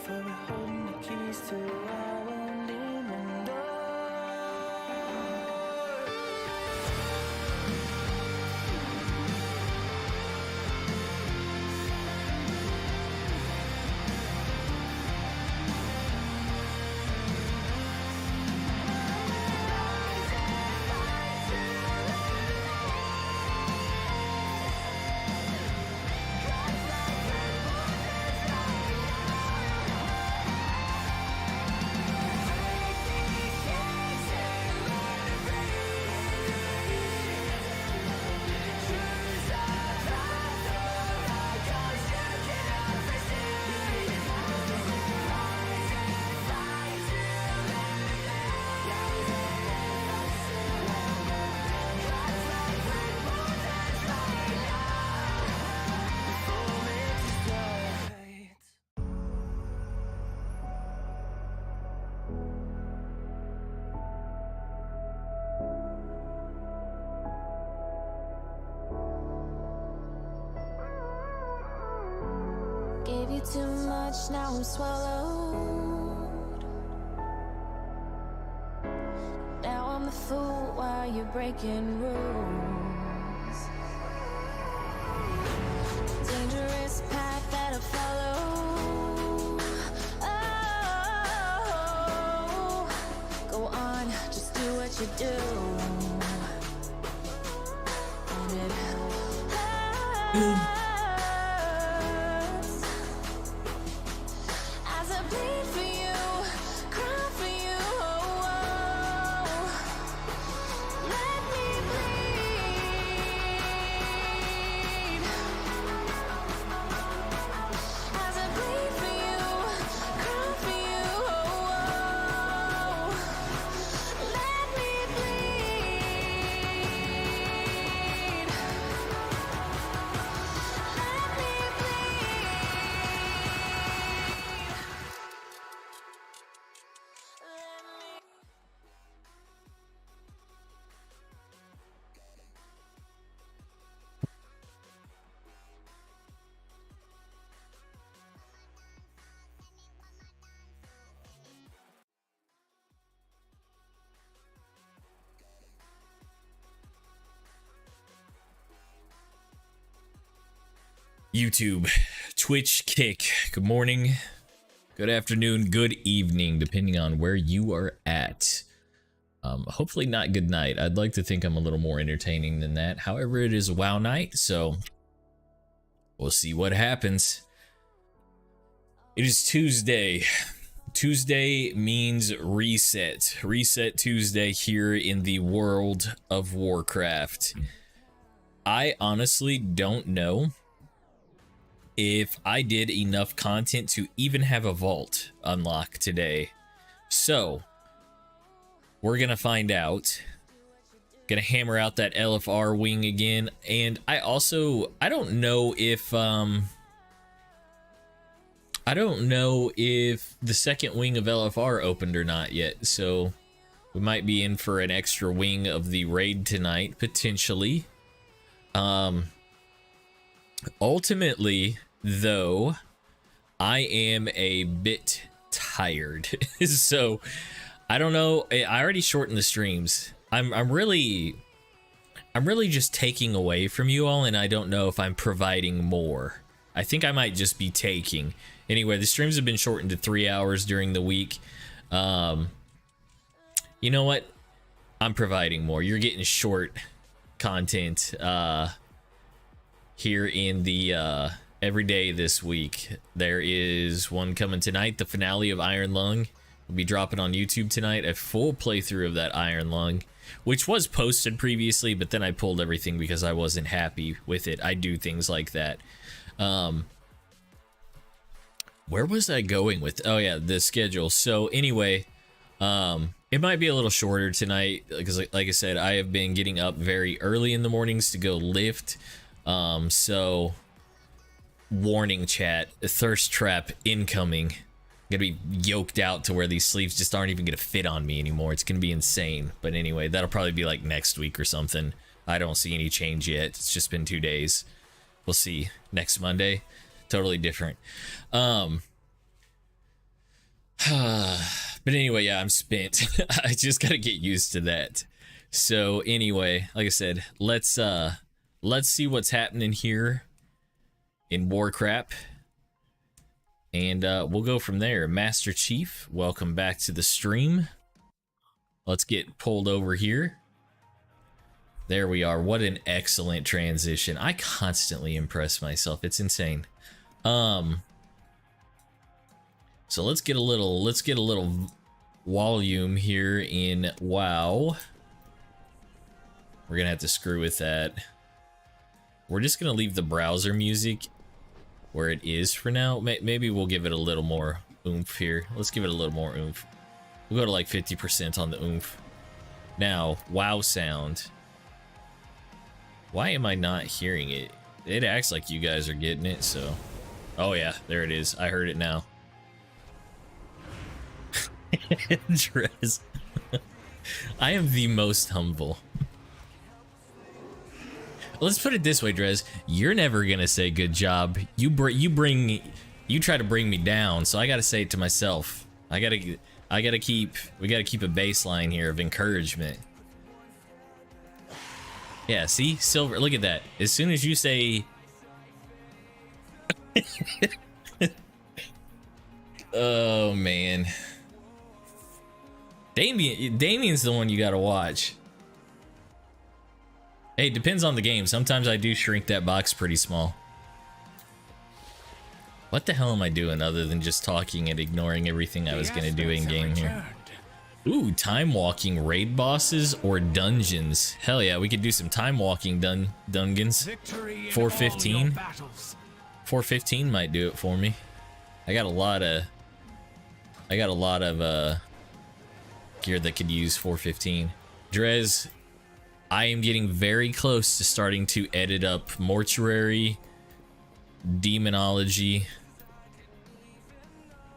for holding the keys to our own demon door. Gave you too much, now I'm swallowed. Now I'm the fool while you're breaking rules. Dangerous path that I follow. Oh, go on, just do what you do. And it hurts. As I bleed for you, cry for you, oh, oh. Let me bleed. As I bleed for you, cry for you, oh, oh. Let me bleed. Let me YouTube, Twitch, Kick, good morning, good afternoon, good evening, depending on where you are at. Hopefully not good night. I'd like to think I'm a little more entertaining than that. However, it is WoW night, so we'll see what happens. It is Tuesday. Tuesday means reset. Reset Tuesday here in the world of Warcraft. I honestly don't know if I did enough content to even have a vault unlock today. So we're gonna find out. Gonna hammer out that LFR wing again. And I don't know if the second wing of LFR opened or not yet, so we might be in for an extra wing of the raid tonight, potentially. Ultimately, though, I am a bit tired. So I don't know. I already shortened the streams. I'm really just taking away from you all, and I don't know if I'm providing more. I think I might just be taking. Anyway, the streams have been shortened to 3 hours during the week. You know what? I'm providing more. You're getting short content here in the every day this week. There is one coming tonight, the finale of Iron Lung. We'll be dropping on YouTube tonight, a full playthrough of that Iron Lung, which was posted previously, but then I pulled everything because I wasn't happy with it. I do things like that. Where was I going with? Oh yeah, the schedule. So anyway, it might be a little shorter tonight because, like I said, I have been getting up very early in the mornings to go lift. So warning, chat, thirst trap incoming. I'm gonna be yoked out to where these sleeves just aren't even gonna fit on me anymore. It's gonna be insane. But anyway, that'll probably be like next week or something. I don't see any change yet. It's just been 2 days. We'll see next Monday. Totally different. But anyway, yeah, I'm spent. I just gotta get used to that. So anyway, like I said, let's see what's happening here in Warcrap, and we'll go from there. Master Chief, welcome back to the stream. Let's get pulled over here. There we are. What an excellent transition. I constantly impress myself. It's insane. So let's get a little volume here in WoW. We're gonna have to screw with that. We're just gonna leave the browser music where it is for now. Maybe we'll give it a little more oomph here. Let's give it a little more oomph. We'll go to like 50% on the oomph. Now, WoW sound. Why am I not hearing it? It acts like you guys are getting it, so. Oh yeah, there it is. I heard it now. Dress. I am the most humble. Let's put it this way, Drez. You're never gonna say good job. You try to bring me down, so I gotta say it to myself. We gotta keep a baseline here of encouragement. Yeah, see? Silver, look at that. As soon as you say oh man. Damien's the one you gotta watch. Hey, it depends on the game. Sometimes I do shrink that box pretty small. What the hell am I doing other than just talking and ignoring everything I was gonna do in game here? Ooh, time walking raid bosses or dungeons. Hell yeah, we could do some time walking dungeons. 415. 415 might do it for me. I got a lot of gear that could use 415. Drez, I am getting very close to starting to edit up mortuary, demonology.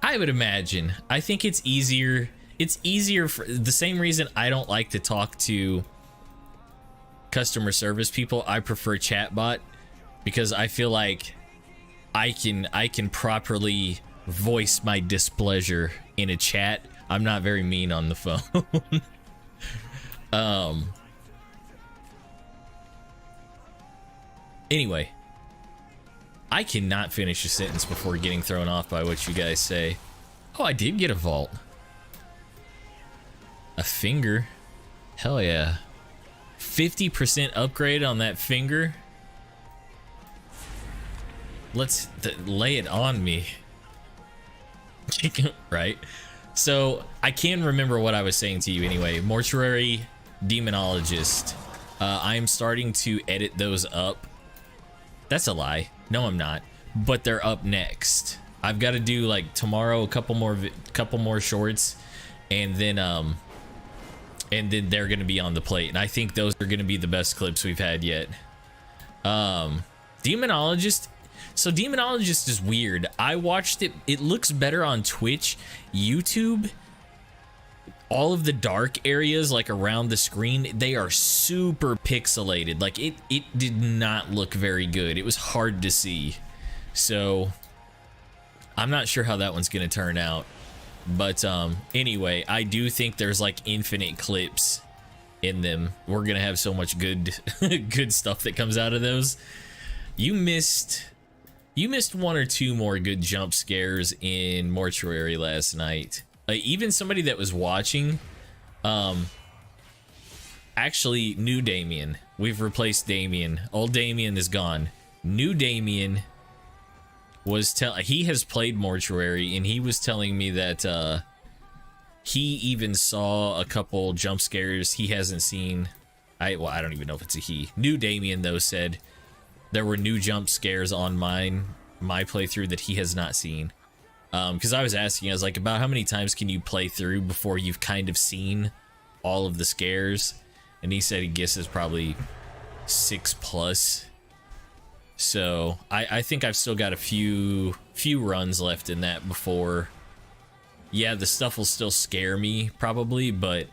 I would imagine. I think it's easier. It's easier for the same reason I don't like to talk to customer service people. I prefer chatbot because I feel like I can properly voice my displeasure in a chat. I'm not very mean on the phone. Anyway, I cannot finish a sentence before getting thrown off by what you guys say. Oh, I did get a vault. A finger. Hell yeah. 50% upgrade on that finger. Let's lay it on me. Right? So, I can remember what I was saying to you anyway. Mortuary, demonologist. I'm starting to edit those up. That's a lie. No, I'm not. But they're up next. I've got to do like tomorrow a couple more shorts, and then they're gonna be on the plate. And I think those are gonna be the best clips we've had yet. Demonologist. So Demonologist is weird. I watched it. It looks better on Twitch, YouTube. All of the dark areas like around the screen, they are super pixelated. Like it did not look very good. It was hard to see. So I'm not sure how that one's gonna turn out. But anyway, I do think there's like infinite clips in them. We're gonna have so much good good stuff that comes out of those. You missed one or two more good jump scares in Mortuary last night. Even somebody that was watching actually knew Damien. We've replaced Damien. Old Damien is gone. New Damien was he has played Mortuary, and he was telling me that he even saw a couple jump scares he hasn't seen. I don't even know if it's a he. New Damien though said there were new jump scares on my playthrough that he has not seen. Because I was asking, I was like, about how many times can you play through before you've kind of seen all of the scares? And he said he guesses probably 6+. So I think I've still got a few runs left in that before. Yeah, the stuff will still scare me probably, but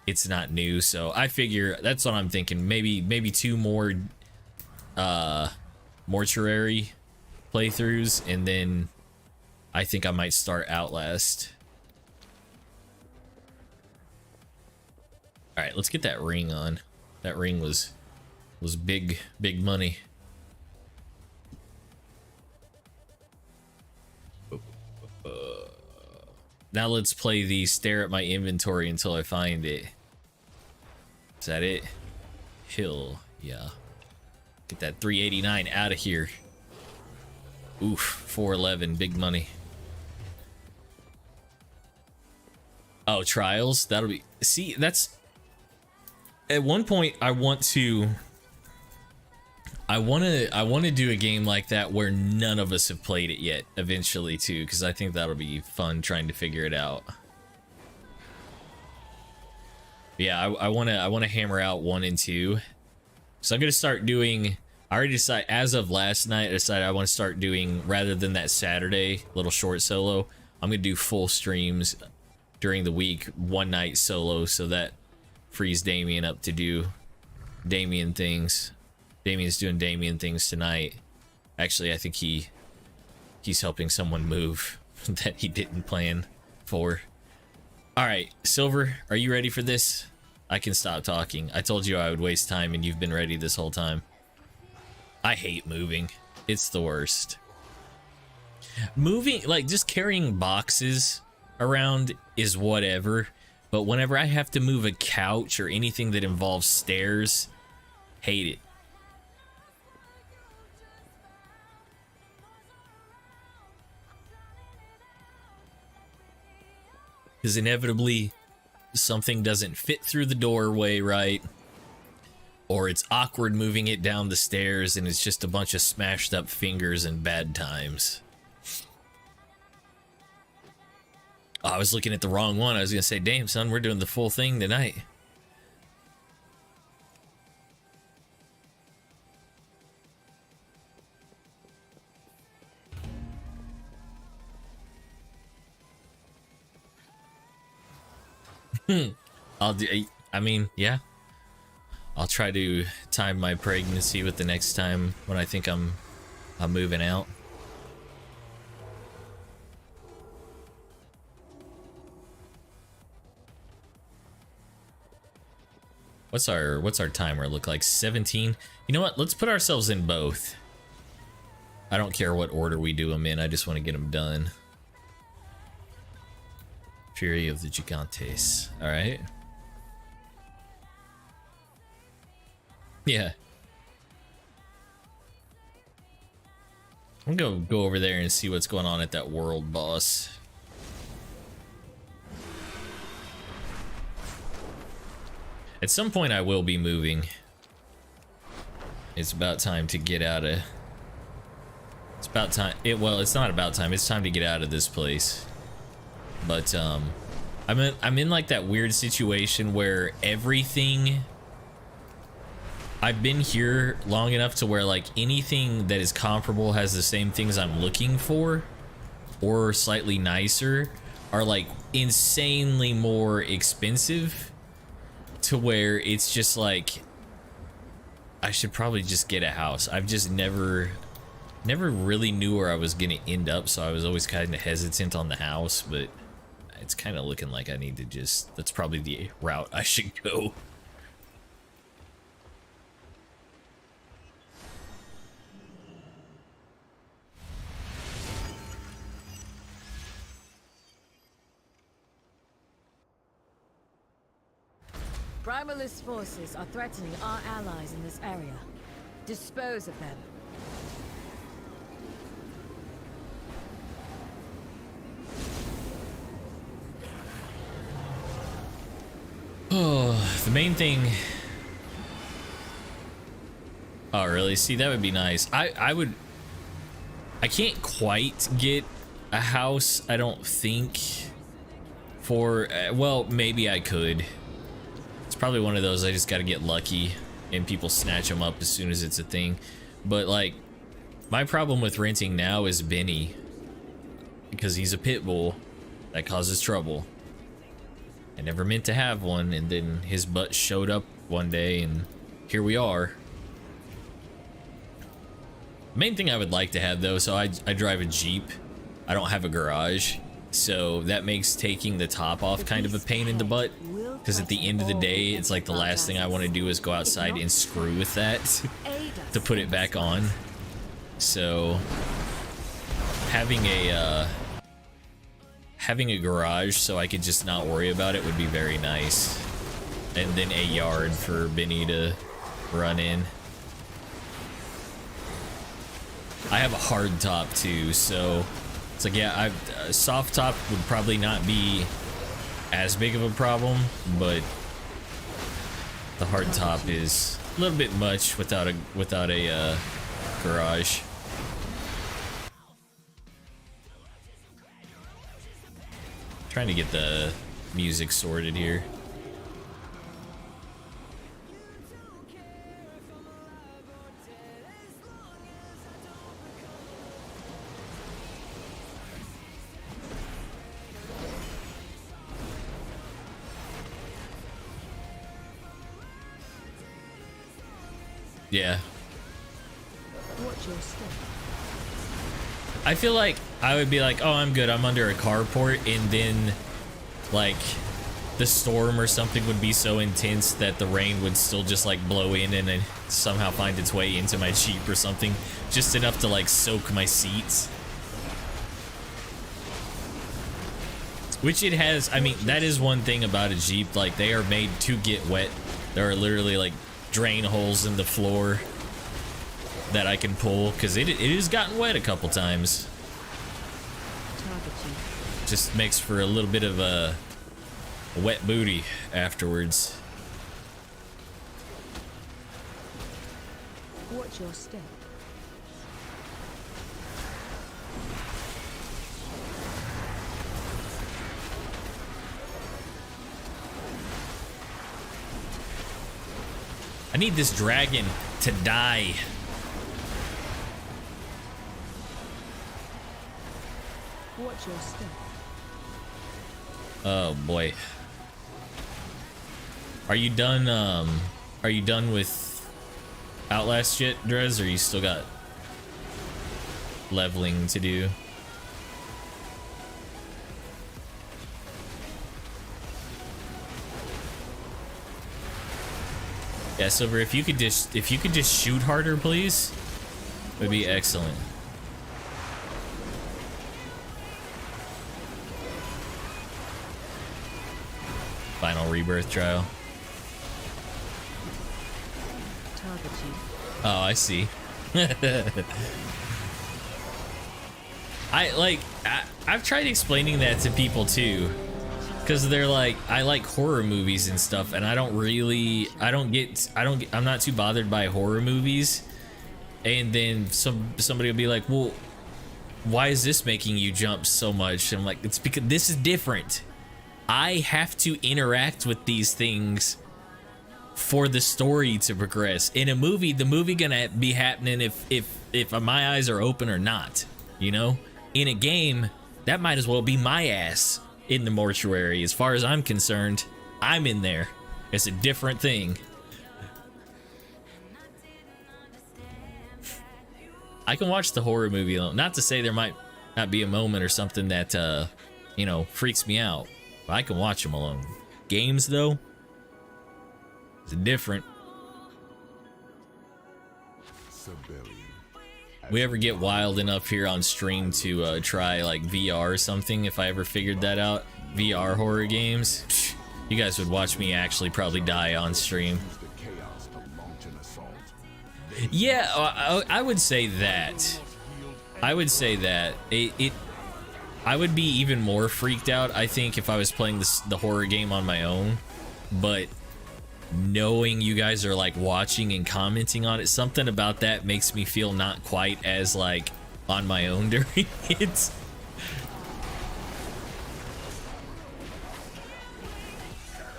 it's not new. So I figure that's what I'm thinking. Maybe 2 more mortuary playthroughs, and then I think I might start Outlast. All right, let's get that ring on. That ring was big money. Now let's play the stare at my inventory until I find it. Is that it? Hill, yeah. Get that 389 out of here. Oof, 411, big money. Oh, trials? That'll be... See, that's... At one point, I want to do a game like that where none of us have played it yet, eventually too, because I think that'll be fun trying to figure it out. Yeah, I want to hammer out 1 and 2. So I'm gonna start doing. I already decided as of last night. I decided I want to start doing, rather than that Saturday little short solo, I'm gonna do full streams during the week, one night solo, so that frees Damien up to do Damien things. Damien's doing Damien things tonight. Actually, I think he's helping someone move that he didn't plan for. All right, Silver, are you ready for this? I can stop talking. I told you I would waste time, and you've been ready this whole time. I hate moving. It's the worst. Moving, like just carrying boxes around is whatever, but whenever I have to move a couch or anything that involves stairs, hate it. Because inevitably something doesn't fit through the doorway right, or it's awkward moving it down the stairs and it's just a bunch of smashed up fingers and bad times. Oh, I was looking at the wrong one. I was gonna say, damn son, we're doing the full thing tonight. I'll do. I mean, yeah. I'll try to time my pregnancy with the next time when I think I'm moving out. What's our timer look like? 17. You know what? Let's put ourselves in both. I don't care what order we do them in. I just want to get them done. Fury of the Gigantes. All right. Yeah. I'm gonna go over there and see what's going on at that world boss. At some point I will be moving. It's about time to get out of... It's about time... Well, it's not about time. It's time to get out of this place. But, I'm in like that weird situation where everything... I've been here long enough to where like anything that is comparable has the same things I'm looking for or slightly nicer are like insanely more expensive, to where it's just like I should probably just get a house. I've just never really knew where I was gonna end up, so I was always kind of hesitant on the house, but it's kind of looking like I need to just, that's probably the route I should go. Primalist forces are threatening our allies in this area. Dispose of them. Oh, the main thing... Oh, really? See, that would be nice. I can't quite get a house, I don't think, for... well, maybe I could. It's probably one of those I just gotta get lucky and people snatch them up as soon as it's a thing. But like, my problem with renting now is Benny, because he's a pit bull that causes trouble. I never meant to have one, and then his butt showed up one day and here we are. Main thing I would like to have though, so I drive a Jeep, I don't have a garage, so that makes taking the top off kind of a pain in the butt, because at the end of the day, it's like the last thing I want to do is go outside and screw with that to put it back on. So having a garage so I could just not worry about it would be very nice. And then a yard for Benny to run in. I have a hard top too, so it's like, yeah, a soft top would probably not be as big of a problem, but the hard top is a little bit much without a garage. Trying to get the music sorted here. Yeah. Watch your step. I feel like I would be like, oh, I'm good, I'm under a carport, and then like the storm or something would be so intense that the rain would still just like blow in and then somehow find its way into my Jeep or something, just enough to like soak my seats. Which it has. I mean, that is one thing about a Jeep, like they are made to get wet. There are literally like drain holes in the floor that I can pull, because it has gotten wet a couple times. Just makes for a little bit of a wet booty afterwards. Watch your step. I need this dragon to die. Watch your step. Oh boy. Are you done with Outlast yet, Drez, or you still got leveling to do? Yeah, Silver, if you could just shoot harder, please, would be excellent. Final rebirth trial. Target you. Oh, I see. I've tried explaining that to people too, because they're like, I like horror movies and stuff, and I'm not too bothered by horror movies. And then somebody will be like, well, why is this making you jump so much? And I'm like, it's because this is different. I have to interact with these things for the story to progress. In a movie, the movie gonna be happening if my eyes are open or not, you know? In a game, that might as well be my ass in the mortuary. As far as I'm concerned, I'm in there. It's a different thing. I can watch the horror movie alone. Not to say there might not be a moment or something that you know, freaks me out. I can watch them alone. Games, though, it's different. We ever get wild enough here on stream to try like VR or something, if I ever figured that out, VR horror games, you guys would watch me actually probably die on stream. Yeah, I would say that. I would say that. I would be even more freaked out, I think, if I was playing the horror game on my own. But knowing you guys are like watching and commenting on it, something about that makes me feel not quite as like on my own during it.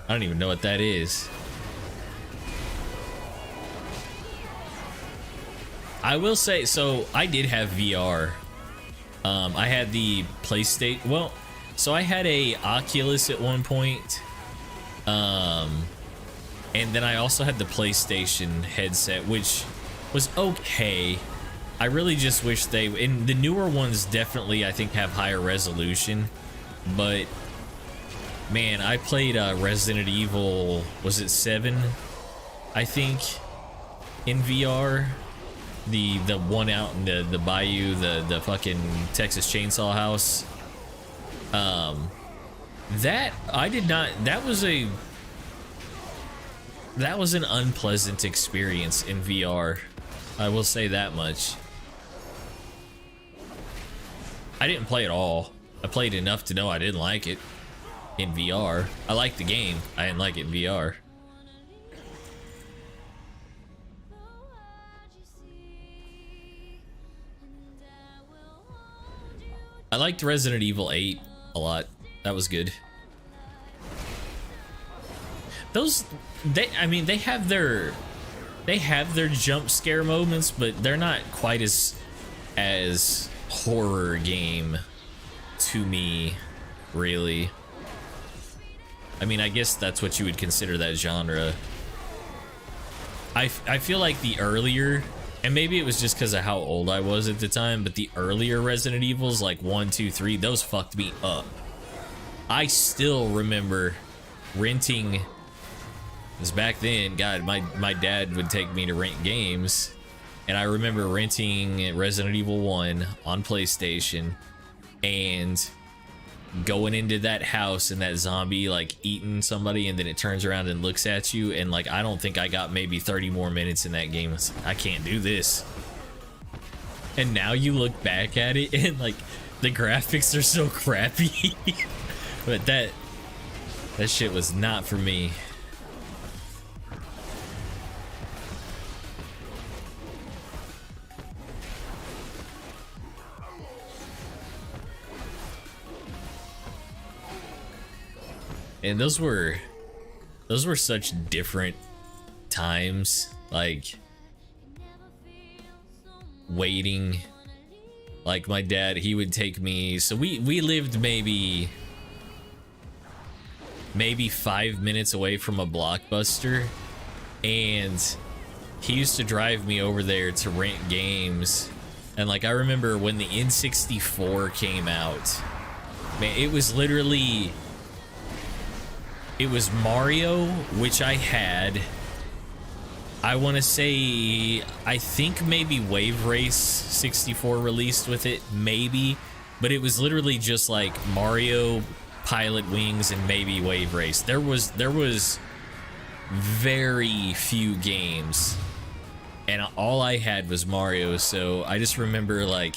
I don't even know what that is. I will say, so I did have VR. I had the PlayStation. Well, so I had a Oculus at one point. And then I also had the PlayStation headset, which was okay. I really just wish they, and the newer ones definitely I think have higher resolution, but man, I played Resident Evil, was it 7? I think in VR, the one out in the bayou, the fucking Texas Chainsaw House. That I did not, that was an unpleasant experience in VR. I will say that much. I didn't play it all. I played enough to know I didn't like it in VR. I liked the game. I didn't like it in VR. I liked Resident Evil 8 a lot. That was good. Those, I mean, they have their jump scare moments, but they're not quite as horror game to me, really. I mean, I guess that's what you would consider that genre. I feel like the earlier, and maybe it was just because of how old I was at the time, but the earlier Resident Evils, like 1, 2, 3, those fucked me up. I still remember renting, because back then, God, my dad would take me to rent games, and I remember renting Resident Evil 1 on PlayStation, and going into that house and that zombie like eating somebody, and then it turns around and looks at you, and like I don't think I got maybe 30 more minutes in that game. I can't do this. And now you look back at it and like the graphics are so crappy. But that shit was not for me. And those were such different times, like waiting. Like my dad, he would take me, so we lived maybe 5 minutes away from a Blockbuster, and he used to drive me over there to rent games. And like I remember when the N64 came out, man, it was literally, it was Mario, which I had. I want to say, I think maybe Wave Race 64 released with it, maybe. But it was literally just like Mario, Pilot Wings, and maybe Wave Race. There was very few games, and all I had was Mario. So I just remember like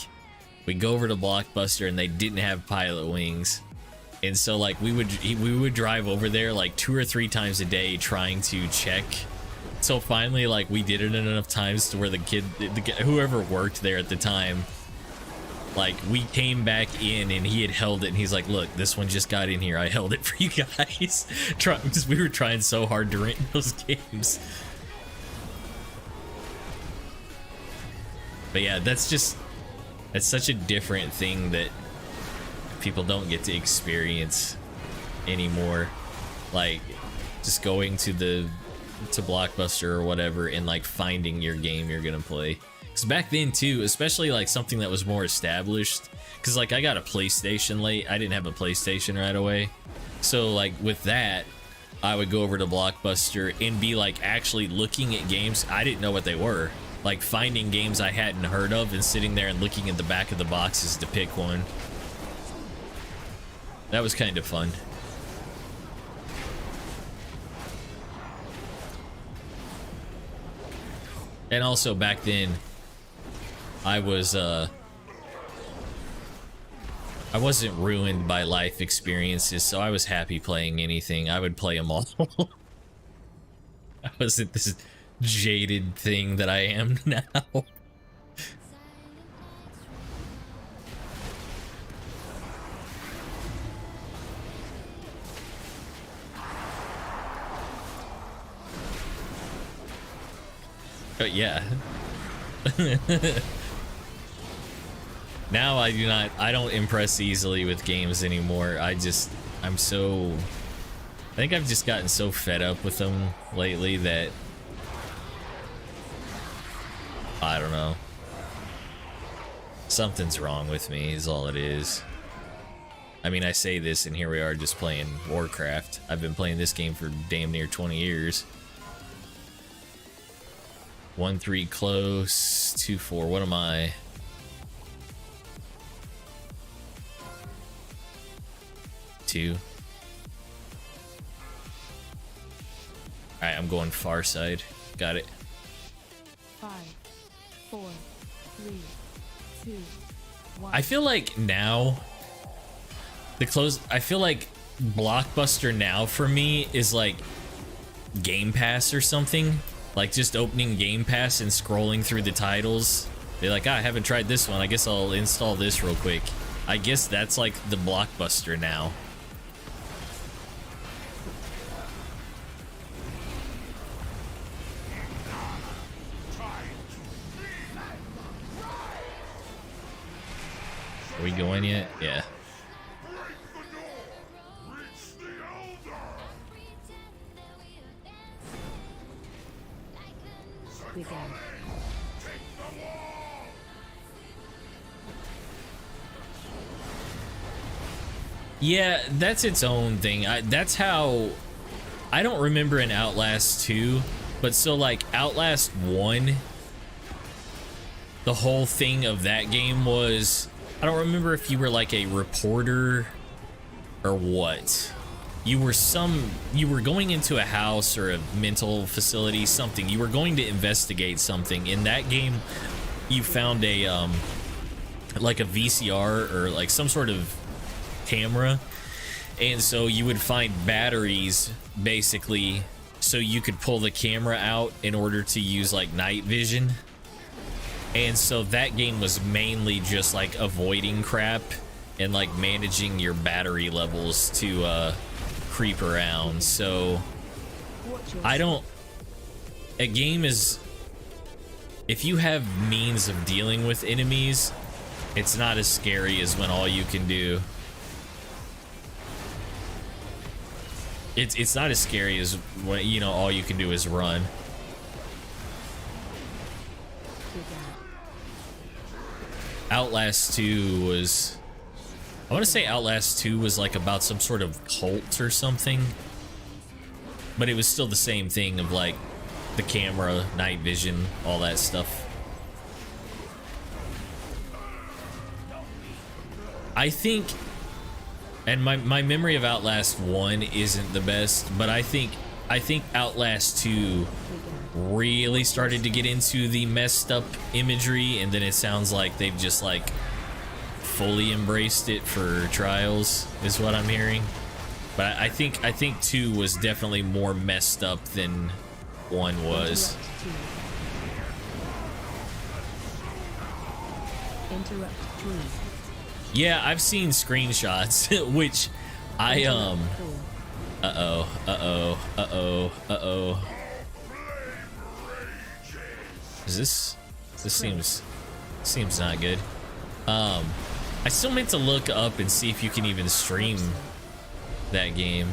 we'd go over to Blockbuster and they didn't have Pilot Wings. And so like we would drive over there like 2 or 3 times a day trying to check. So finally, like we did it enough times to where the kid, whoever worked there at the time, like we came back in and he had held it and he's like, look, this one just got in here. I held it for you guys. Because we were trying so hard to rent those games. But yeah, that's such a different thing that people don't get to experience anymore. Like just going to Blockbuster or whatever and like finding your game you're gonna play. Because back then too, especially like something that was more established, because like I got a PlayStation late. I didn't have a PlayStation right away, so like with that I would go over to Blockbuster and be like actually looking at games I didn't know what they were, like finding games I hadn't heard of and sitting there and looking at the back of the boxes to pick one. That was kind of fun. And also back then, I wasn't ruined by life experiences, so I was happy playing anything. I would play them all. I wasn't this jaded thing that I am now. But yeah. Now I don't impress easily with games anymore. I think I've just gotten so fed up with them lately that I don't know. Something's wrong with me is all it is. I mean, I say this and here we are just playing Warcraft. I've been playing this game for damn near 20 years. 1-3 close, 2-4. What am I? Two. Alright, I'm going far side. Got it. 5, 4, 3, 2, 1. I feel like now I feel like Blockbuster now for me is like Game Pass or something. Like just opening Game Pass and scrolling through the titles. They're like, I haven't tried this one. I guess I'll install this real quick. I guess that's like the Blockbuster now. Are we going yet? Yeah. Begin. Yeah, that's its own thing. That's how... I don't remember in Outlast 2, but so like Outlast 1, the whole thing of that game was... I don't remember if you were like a reporter or what. You were going into a house or a mental facility, something. You were going to investigate something. In that game, you found a like a VCR or like some sort of camera, and so you would find batteries basically so you could pull the camera out in order to use like night vision. And so that game was mainly just like avoiding crap and like managing your battery levels to creep around. So a game is, if you have means of dealing with enemies, it's not as scary as when all you can do. It's not as scary as when, you know, all you can do is run. Outlast 2 was... I want to say Outlast 2 was like about some sort of cult or something. But it was still the same thing of like the camera, night vision, all that stuff. I think... And my memory of Outlast 1 isn't the best, but I think Outlast 2 really started to get into the messed up imagery, and then it sounds like they've just like fully embraced it for Trials, is what I'm hearing. But I think 2 was definitely more messed up than 1 was. Interrupt 3. Yeah, I've seen screenshots, which I This seems not good. I still meant to look up and see if you can even stream that game,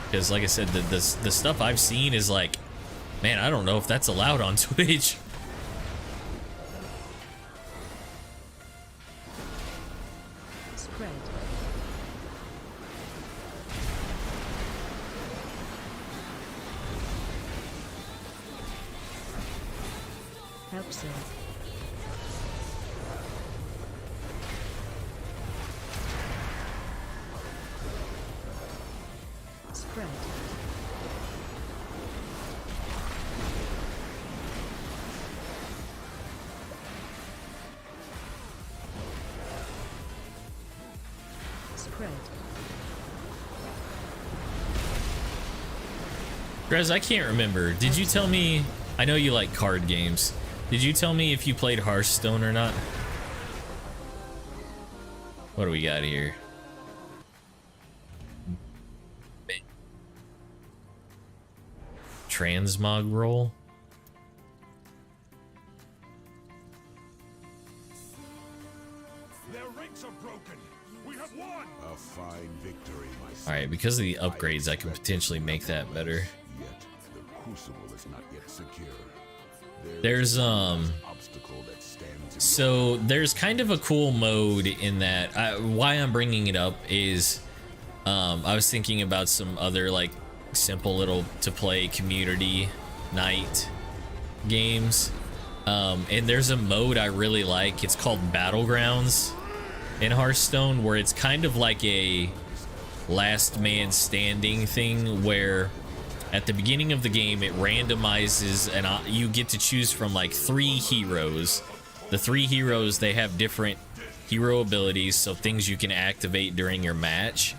because like I said, the stuff I've seen is like, man, I don't know if that's allowed on Twitch. Spread. Help sir. Spread. Spread. Grez, I can't remember. Did you tell me? I know you like card games. Did you tell me if you played Hearthstone or not? What do we got here? Transmog roll? Their ranks are broken. We have won. A fine victory, my son. Alright, because of the upgrades, I can potentially make that better. Yet the crucible is not yet secure. There's obstacle that stands in so there's kind of a cool mode in that. Why I'm bringing it up is I was thinking about some other like simple little to play community night games, and there's a mode I really like. It's called Battlegrounds in Hearthstone, where it's kind of like a last man standing thing, where at the beginning of the game it randomizes and you get to choose from like 3 heroes. The 3 heroes, they have different hero abilities, so things you can activate during your match.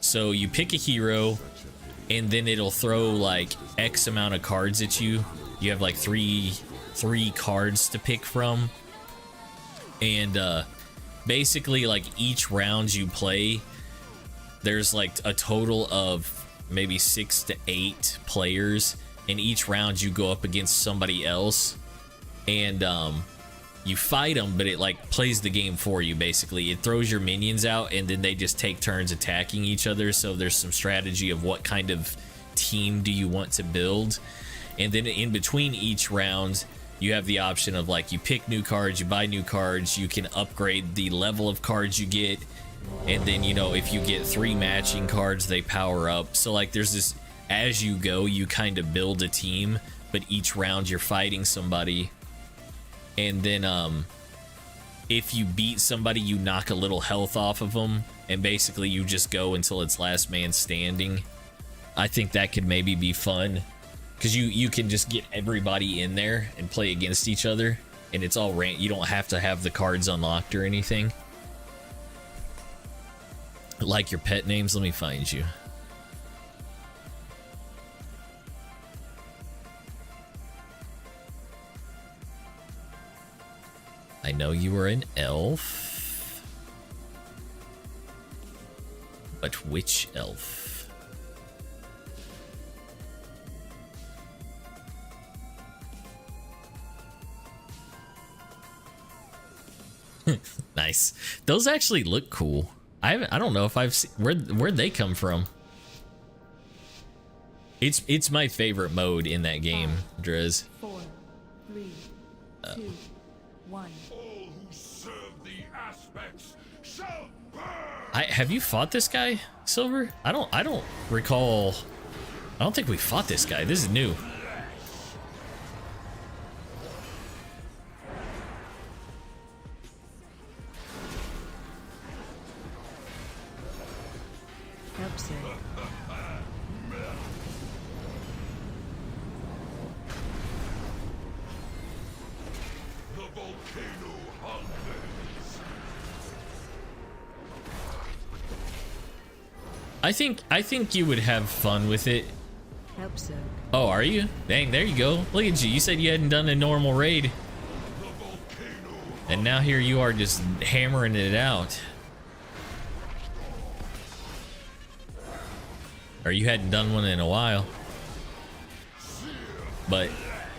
So you pick a hero and then it'll throw like X amount of cards at you. You have like three cards to pick from, and basically like each round you play, there's like a total of maybe 6 to 8 players, and each round you go up against somebody else, and you fight them, but it like plays the game for you. Basically it throws your minions out and then they just take turns attacking each other, so there's some strategy of what kind of team do you want to build. And then in between each round you have the option of like, you pick new cards, you buy new cards, you can upgrade the level of cards you get, and then, you know, if you get 3 matching cards, they power up. So like there's this, as you go, you kind of build a team, but each round you're fighting somebody. And then if you beat somebody, you knock a little health off of them, and basically you just go until it's last man standing. I think that could maybe be fun, because you can just get everybody in there and play against each other, and it's all you don't have to have the cards unlocked or anything. Like your pet names, let me find you. I know you were an elf, but which elf? Nice. Those actually look cool. I don't know if I've seen where'd they come from. It's my favorite mode in that game, Drez. 4, 3, 2, 1. Have you fought this guy, Silver? I don't recall. I don't think we fought this guy. This is new. Hope so. the volcano hungers. I think you would have fun with it. Hope so. Oh, are you? Dang, there you go. Look at you. You said you hadn't done a normal raid, and now here you are just hammering it out. Or you hadn't done one in a while. But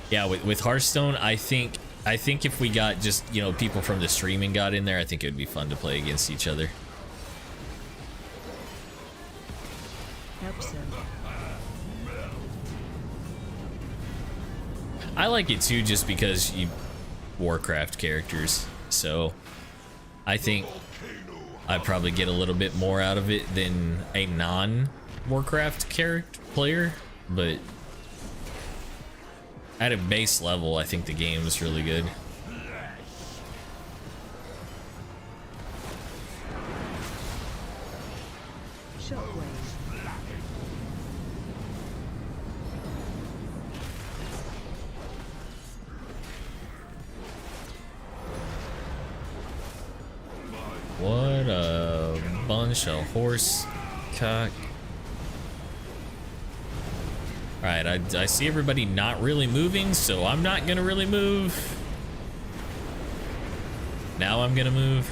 yeah, with Hearthstone, I think if we got just, you know, people from the streaming got in there, I think it would be fun to play against each other. Hope so. I like it too, just because you Warcraft characters, so I think I'd probably get a little bit more out of it than a non-Warcraft character player, but at a base level, I think the game is really good. Shockwave. What a bunch of horse cock. Alright, I see everybody not really moving, so I'm not gonna really move. Now I'm gonna move.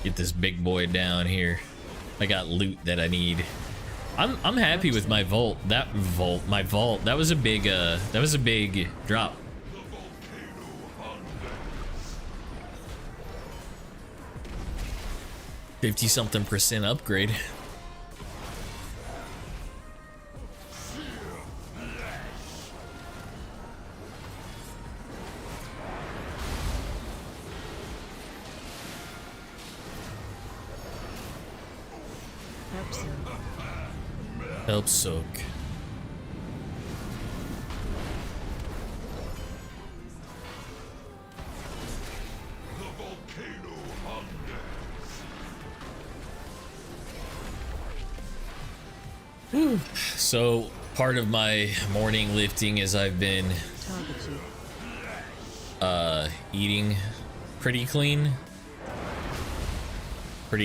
Get this big boy down here. I got loot that I need. I'm happy with my vault. My vault. That was a big drop. 50-something% upgrade. Help soak. So part of my morning lifting is I've been eating pretty clean.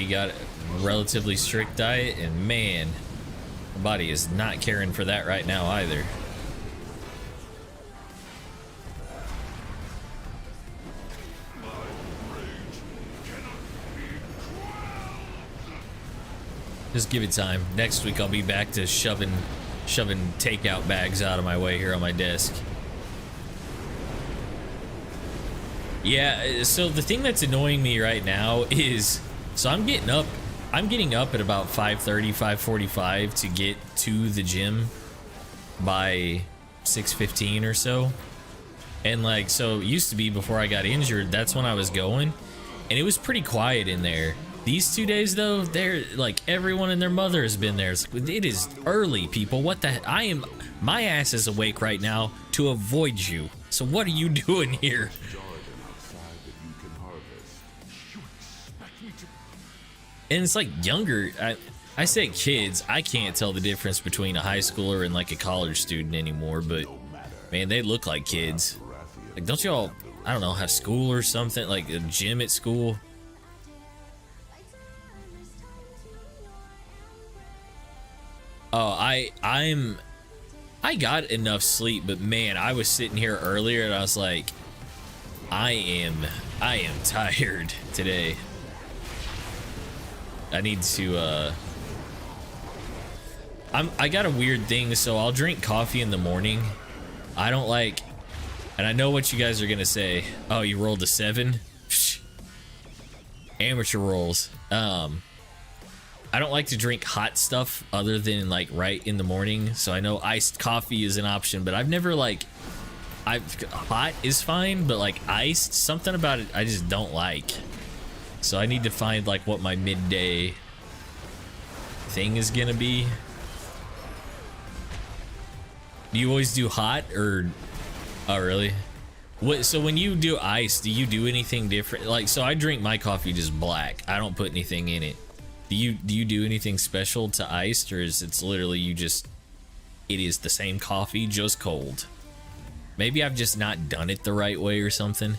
Got a relatively strict diet, and man, my body is not caring for that right now either. Just give it time. Next week I'll be back to shoving takeout bags out of my way here on my desk. Yeah, so the thing that's annoying me right now is, so I'm getting up at about 5:30, 5:45 to get to the gym by 6:15 or so. And like, so it used to be before I got injured, that's when I was going, and it was pretty quiet in there. These 2 days though, they're like, everyone and their mother has been there. It is early, people. What the heck? My ass is awake right now to avoid you. So what are you doing here? And it's like younger, I say kids, I can't tell the difference between a high schooler and like a college student anymore, but man, they look like kids. Like, don't y'all, I don't know, have school or something, like a gym at school? Oh, I got enough sleep, but man, I was sitting here earlier and I was like, I am tired today. I need to I got a weird thing, so I'll drink coffee in the morning. I don't like, and I know what you guys are gonna say. Oh, you rolled a 7? Psh. Amateur rolls. I don't like to drink hot stuff other than like right in the morning, so I know iced coffee is an option, but I've never like, hot is fine, but like iced, something about it I just don't like. So I need to find like what my midday thing is gonna be. Do you always do hot, or oh really? What, so when you do ice, do you do anything different? Like, so I drink my coffee just black. I don't put anything in it. Do you do anything special to iced, or is it's literally you just, it is the same coffee just cold? Maybe I've just not done it the right way or something.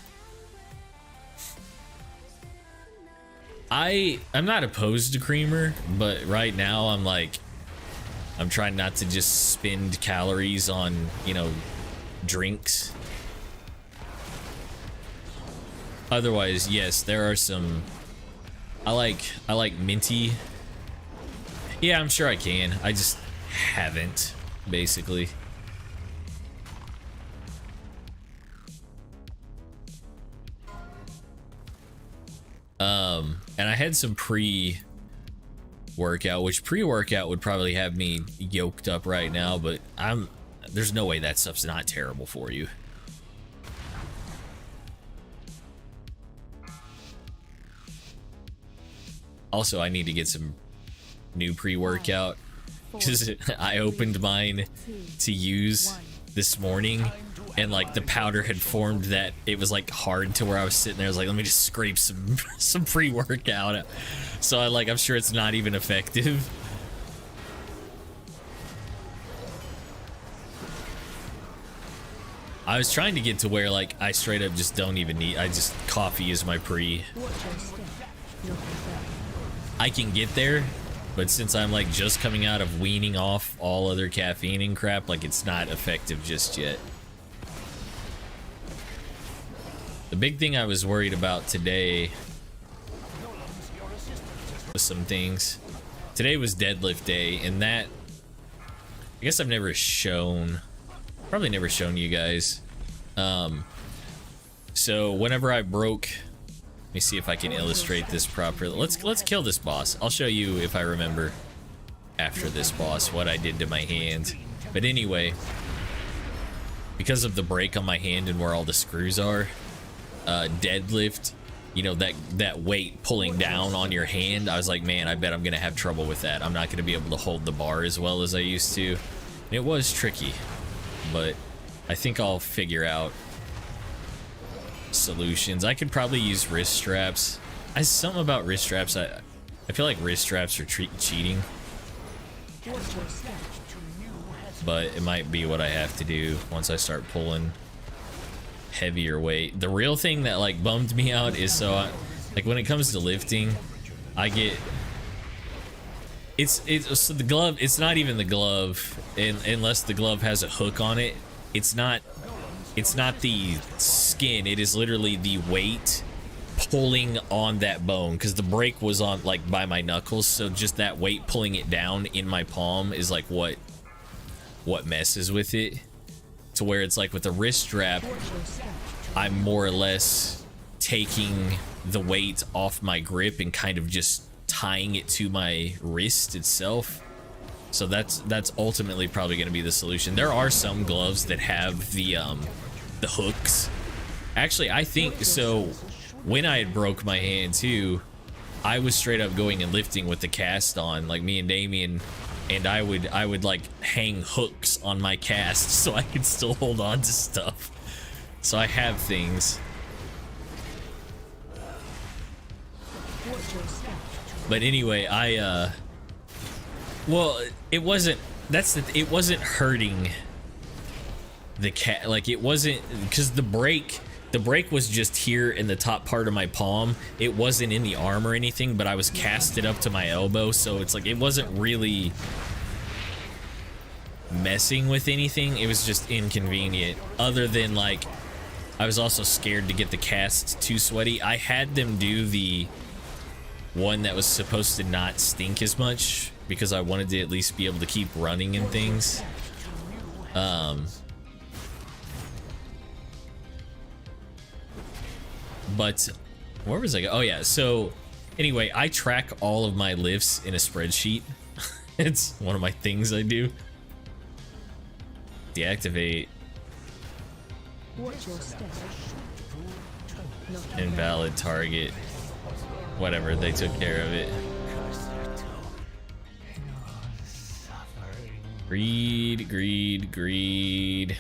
I'm not opposed to creamer, but right now I'm like, I'm trying not to just spend calories on, you know, drinks. Otherwise, yes, there are some, I like minty. Yeah, I'm sure I can. I just haven't, basically. And I had some pre-workout, which pre-workout would probably have me yoked up right now, but there's no way that stuff's not terrible for you. Also, I need to get some new pre-workout because I opened mine to use this morning, and like the powder had formed that it was like hard to where I was sitting there. I was like, let me just scrape some pre-workout. So I'm sure it's not even effective. I was trying to get to where like I straight up just don't even need, coffee is my pre. I can get there, but since I'm like just coming out of weaning off all other caffeine and crap, like it's not effective just yet. The big thing I was worried about today with some things. Today was deadlift day, and that, I guess I've never shown, probably never shown you guys. So whenever I broke, let me see if I can illustrate this properly. Let's kill this boss. I'll show you if I remember after this boss what I did to my hand. But anyway, because of the break on my hand and where all the screws are, deadlift, you know, that weight pulling down on your hand, I was like, man, I bet I'm gonna have trouble with that. I'm not gonna be able to hold the bar as well as I used to. And it was tricky, but I think I'll figure out solutions. I could probably use wrist straps. Something about wrist straps, I feel like wrist straps are cheating, but it might be what I have to do once I start pulling heavier weight. The real thing that like bummed me out is like when it comes to lifting, I get so the glove, it's not even the glove, unless the glove has a hook on it. It's not the skin, it is literally the weight pulling on that bone, because the break was on like by my knuckles, so just that weight pulling it down in my palm is like what messes with it, to where it's like with the wrist strap, I'm more or less taking the weight off my grip and kind of just tying it to my wrist itself. So that's ultimately probably going to be the solution. There are some gloves that have the hooks. Actually, I think so. When I had broke my hand too, I was straight up going and lifting with the cast on, like me and Damien, and I would like hang hooks on my cast so I could still hold on to stuff. So I have things. But anyway, well, it wasn't, it wasn't hurting the cat, like it wasn't, because the break was just here in the top part of my palm. It wasn't in the arm or anything, but I was casted up to my elbow, so it's like it wasn't really messing with anything. It was just inconvenient, other than like I was also scared to get the cast too sweaty. I had them do the one that was supposed to not stink as much because I wanted to at least be able to keep running and things. But where was I? Oh yeah, so anyway, I track all of my lifts in a spreadsheet. It's one of my things I do. Deactivate. Invalid target. Whatever, they took care of it. Greed, greed, greed.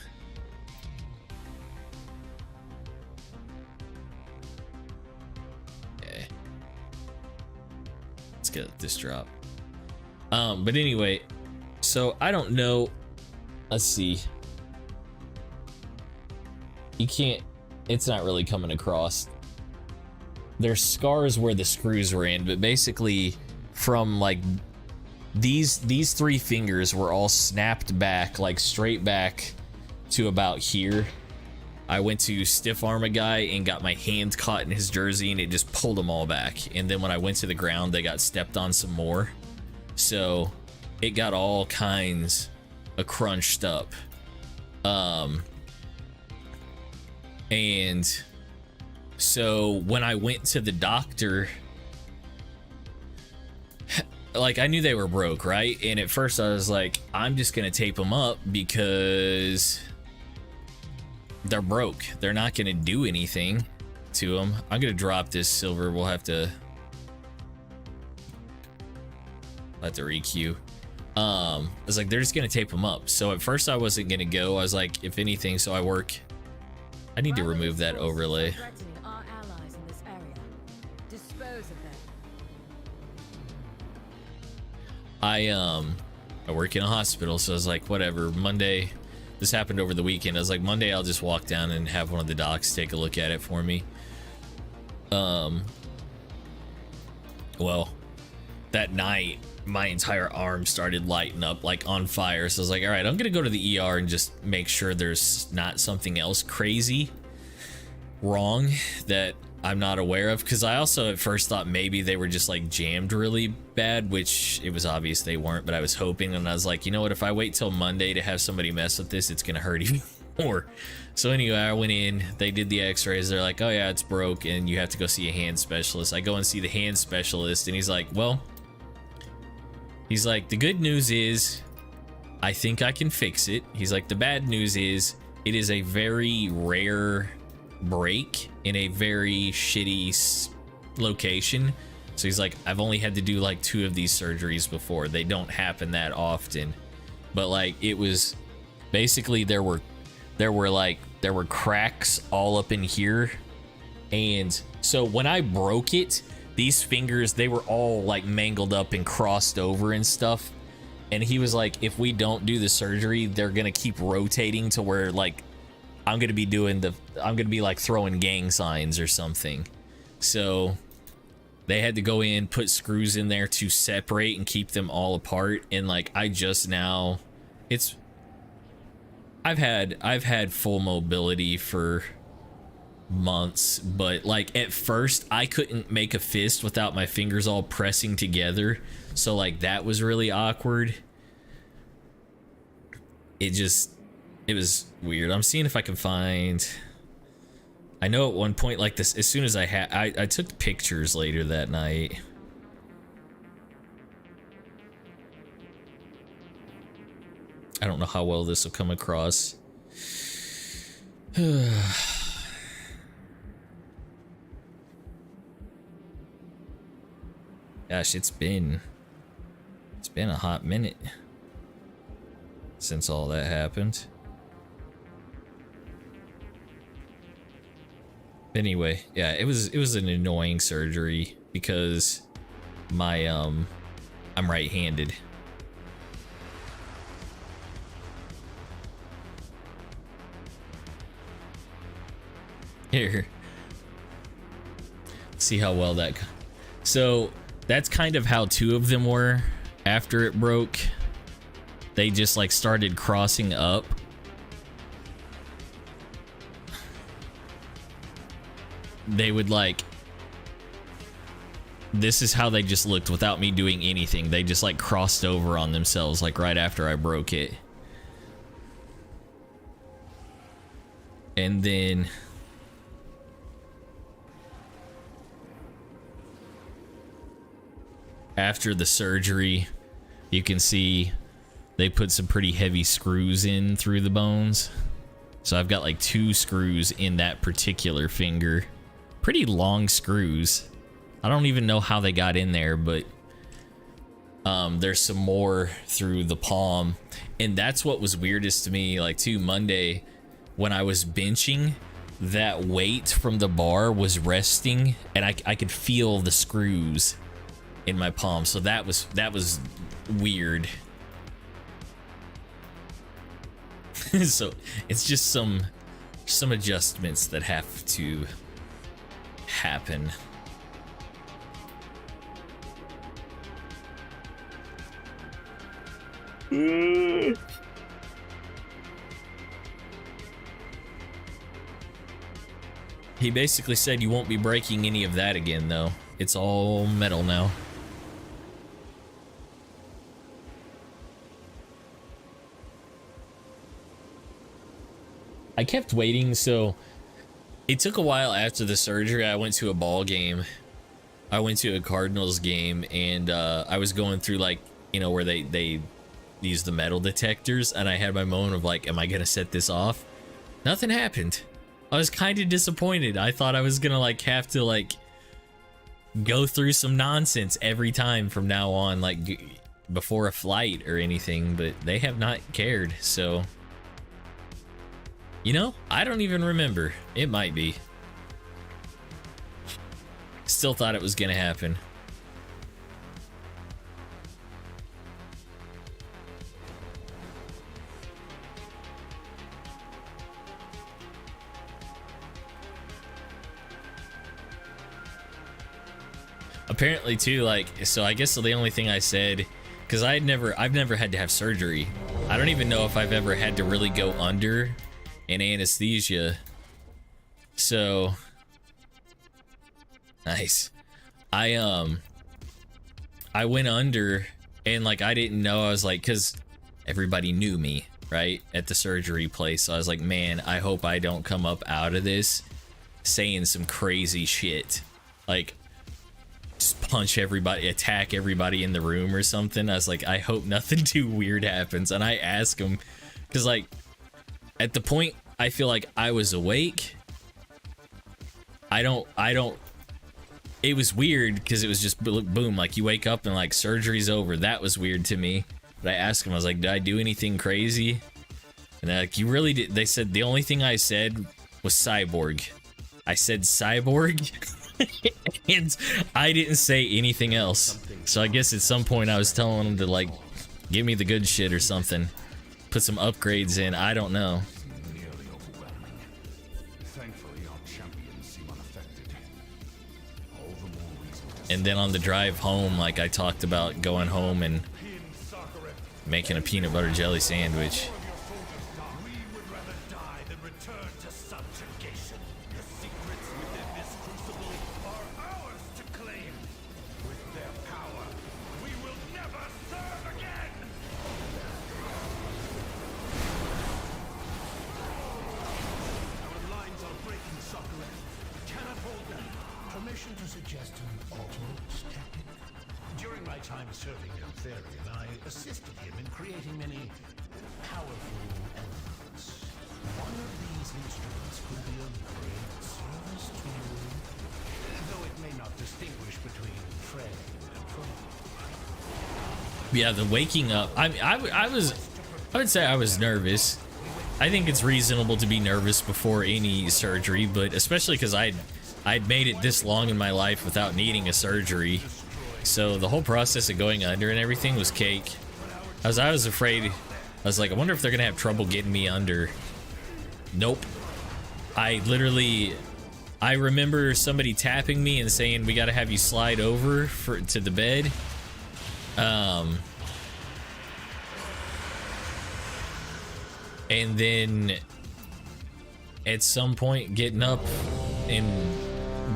Okay. Let's get this drop. But anyway, so I don't know. Let's see. You can't, it's not really coming across. There's scars where the screws were in, but basically from like these three fingers were all snapped back, like straight back to about here. I went to stiff arm a guy and got my hand caught in his jersey and it just pulled them all back. And then when I went to the ground, they got stepped on some more. So it got all kinds of crunched up. And so when I went to the doctor, like I knew they were broke, right? And at first I was like, I'm just gonna tape them up because they're broke. They're not gonna do anything to them. I'm gonna drop this silver. We'll have to requeue. I was like, they're just gonna tape them up. So at first I wasn't gonna go. I was like, if anything, so I need to remove that overlay. Our allies in this area. Dispose of them. I work in a hospital, so I was like, whatever. Monday, this happened over the weekend. I was like, Monday I'll just walk down and have one of the docs take a look at it for me. Well, that night my entire arm started lighting up like on fire, so I was like, all right, I'm gonna go to the ER and just make sure there's not something else crazy wrong that I'm not aware of, because I also at first thought maybe they were just like jammed really bad, which it was obvious they weren't, but I was hoping, and I was like, you know what, if I wait till Monday to have somebody mess with this, it's gonna hurt even more. So anyway, I went in, they did the x-rays, they're like, oh yeah, it's broke and you have to go see a hand specialist. I go and see the hand specialist and he's like, well, the good news is I think I can fix it. He's like, the bad news is it is a very rare break in a very shitty location. So he's like, I've only had to do like 2 of these surgeries before. They don't happen that often. But like, it was basically there were cracks all up in here. And so when I broke it, these fingers, they were all like mangled up and crossed over and stuff. And he was like, if we don't do the surgery, they're gonna keep rotating to where like I'm gonna be like throwing gang signs or something. So they had to go in, put screws in there to separate and keep them all apart. And like, I've had full mobility for months, but like at first I couldn't make a fist without my fingers all pressing together. So like, that was really awkward. It was weird. I'm seeing if I can find, I know at one point like this, as soon as I took pictures later that night. I don't know how well this will come across. Gosh, it's been a hot minute since all that happened. Anyway, yeah, it was an annoying surgery because my I'm right-handed. Here. See how well that. So that's kind of how 2 of them were after it broke. They just like started crossing up. They would like, this is how they just looked without me doing anything. They just like crossed over on themselves like right after I broke it. And then after the surgery, you can see they put some pretty heavy screws in through the bones. So I've got like 2 screws in that particular finger. Pretty long screws. I don't even know how they got in there, but there's some more through the palm. And that's what was weirdest to me, like too, Monday when I was benching, that weight from the bar was resting and I could feel the screws in my palm. So that was weird. So it's just some adjustments that have to happen. He basically said you won't be breaking any of that again though. It's all metal now. I kept waiting, so it took a while after the surgery. I went to a ball game. I went to a Cardinals game, and I was going through, like, you know, where they use the metal detectors, and I had my moment of like, am I gonna set this off? Nothing happened. I was kind of disappointed. I thought I was gonna like have to like go through some nonsense every time from now on, like before a flight or anything, but they have not cared. So, you know, I don't even remember. It might be. Still thought it was gonna happen. Apparently too, like, so I guess the only thing I said, because I've never had to have surgery. I don't even know if I've ever had to really go under in anesthesia. So Nice. I went under and like I didn't know. I was like, because everybody knew me, right, at the surgery place. So I was like, man, I hope I don't come up out of this saying some crazy shit, like just punch everybody, attack everybody in the room or something. I was like, I hope nothing too weird happens. And I asked him, because like at the point I feel like I was awake, I don't it was weird because it was just boom, like you wake up and like surgery's over. That was weird to me. But I asked him, I was like, did I do anything crazy? And they're like, you really did. They said the only thing I said was cyborg. I said cyborg and I didn't say anything else. So I guess at some point I was telling them to like give me the good shit or something, put some upgrades in. I don't know. Nearly overwhelming. Thankfully, our champions seem unaffected. All the more reason to And then on the drive home, like I talked about going home and making a peanut butter jelly sandwich. we would rather die than return to subjugation. The secrets within this crucible are ours to claim. With their power, we will never serve again. Our lines are breaking, Sakura. We cannot hold them. Permission to suggest an alternate tactic. During my time serving Eltharion, I assisted him in creating many powerful elements. One of these instruments could be of great service to you, though it may not distinguish between friend and foe. Yeah, the waking up. I would say I was nervous. I think it's reasonable to be nervous before any surgery, but especially because I'd made it this long in my life without needing a surgery. So the whole process of going under and everything was cake. I was afraid. I was like, I wonder if they're gonna have trouble getting me under. Nope. I remember somebody tapping me and saying, we gotta have you slide over to the bed. And then at some point getting up, and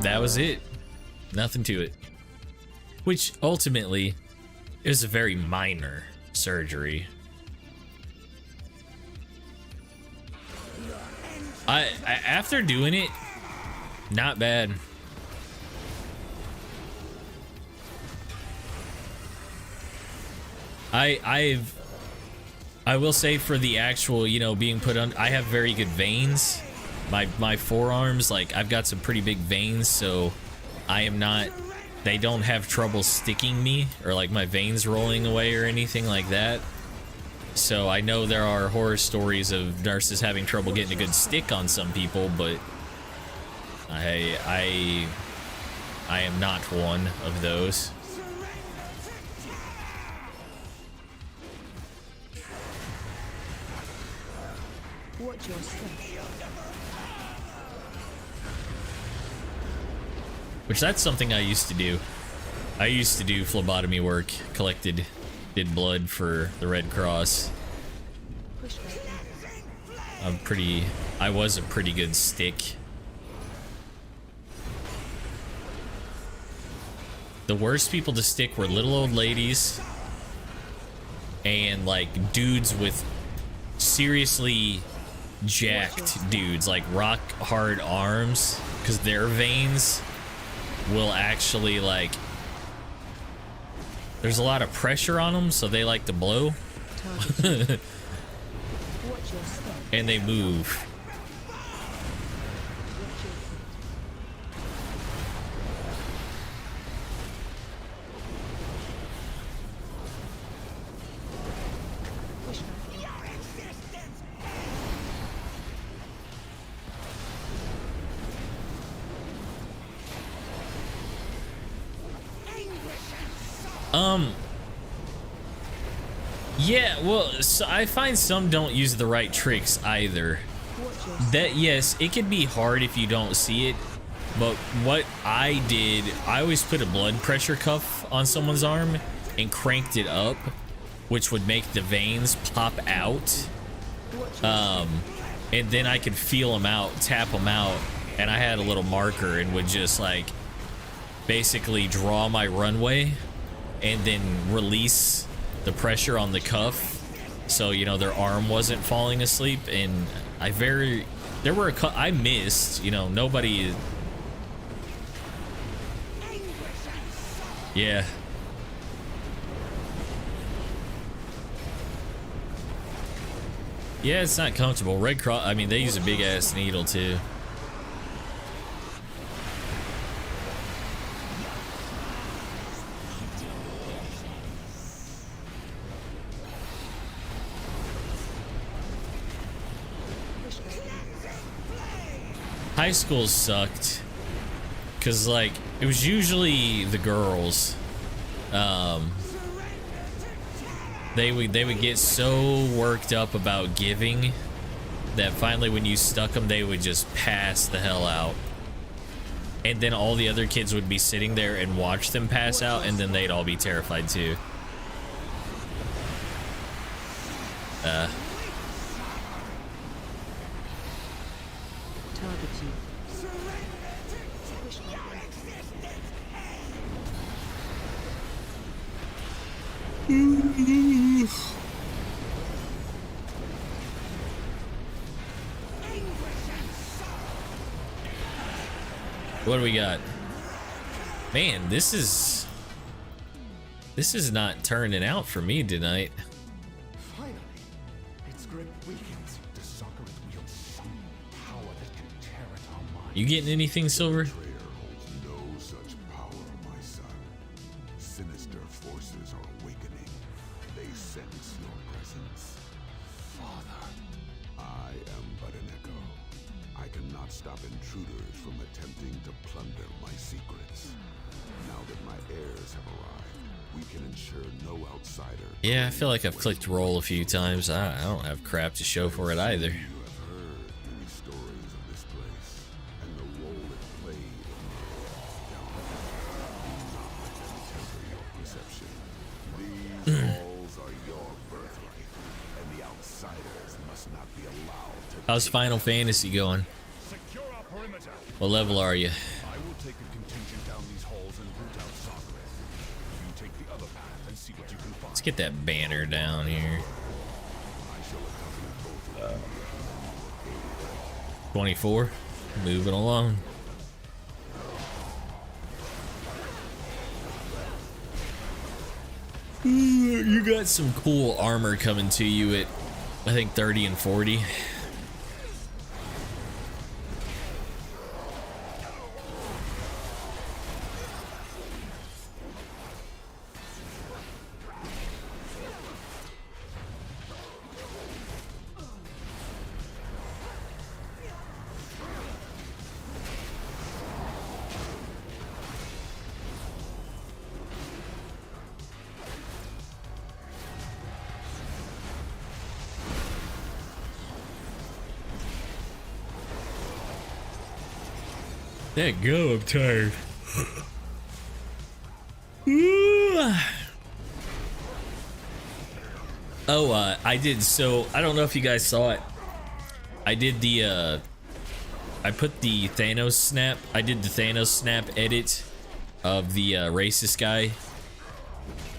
that was it. Nothing to it. Which ultimately is a very minor surgery. I after doing it, not bad. I will say for the actual, you know, being put on, I have very good veins. My forearms, like I've got some pretty big veins, so I am not, they don't have trouble sticking me or like my veins rolling away or anything like that. So I know there are horror stories of nurses having trouble getting a good stick on some people, but I am not one of those. Watch your step. Which that's something I used to do. I used to do phlebotomy work, did blood for the Red Cross. I was a pretty good stick. The worst people to stick were little old ladies and like dudes with seriously jacked dudes, like rock hard arms, because their veins will actually like, there's a lot of pressure on them, so they like to blow. And they move. Yeah, well, so I find some don't use the right tricks either. That, yes, it can be hard if you don't see it, but what I did, I always put a blood pressure cuff on someone's arm and cranked it up, which would make the veins pop out. And then I could feel them out, tap them out, and I had a little marker and would just like basically draw my runway and then release the pressure on the cuff so, you know, their arm wasn't falling asleep. And I missed, you know, nobody. Yeah. Yeah, it's not comfortable. Red Cross, I mean, they use a big ass needle too. High school sucked because, like, it was usually the girls. They would get so worked up about giving that finally when you stuck them, they would just pass the hell out. And then all the other kids would be sitting there and watch them pass out, and then they'd all be terrified too. What do we got? Man, this is not turning out for me tonight. Finally, its grip weakens. The Soccer wields some power that can tear at our minds. You getting anything, Silver? Betrayer holds no such power, my son. Sinister forces are awakening. They sense your presence. Father, I am but an echo. I cannot stop intruders from attempting to plunder my secrets. Now that my heirs have arrived, we can ensure no outsider. Yeah, I feel like I've clicked roll a few times. I don't have crap to show for it either. You have heard many stories of this place and the role it played in the downfall. Do not temper your perception. These walls are your birthright, and the outsiders must not be allowed to. How's Final Fantasy going? secure our perimeter. What level are you? I will take a contingent down these halls and root out Soccer. You take the other path and see what you can find. Let's get that banner down here. 24. Moving along. You got some cool armor coming to you at, I think, 30 and 40. There you go, I'm tired. Oh, I did, so I don't know if you guys saw it. I did the I put the Thanos snap. I did the Thanos snap edit of the racist guy,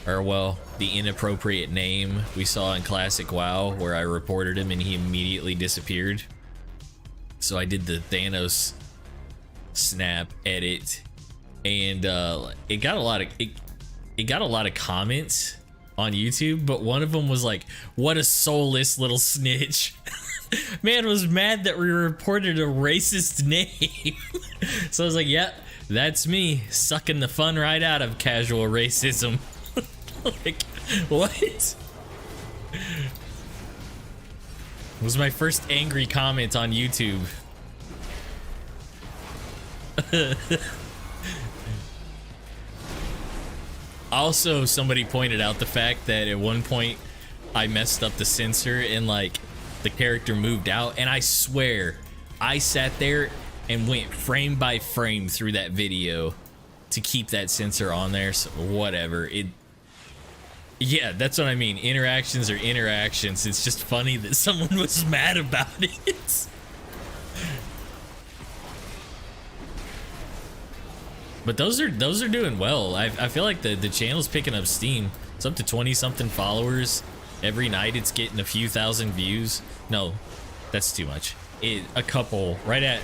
or well, the inappropriate name we saw in Classic WoW, where I reported him and he immediately disappeared. So I did the Thanos snap edit, and it got a lot of comments on YouTube, but one of them was like, "What a soulless little snitch." Man was mad that we reported a racist name. So I was like, yep, that's me sucking the fun right out of casual racism. Like, what? It was my first angry comment on YouTube. Also, somebody pointed out the fact that at one point I messed up the sensor and like the character moved out, and I swear I sat there and went frame by frame through that video to keep that sensor on there. So whatever, yeah, that's what I mean. Interactions are interactions. It's just funny that someone was mad about it. But those are doing well. I feel like the channel's picking up steam. It's up to 20 something followers. Every night it's getting a few thousand views. No, that's too much. A couple, right at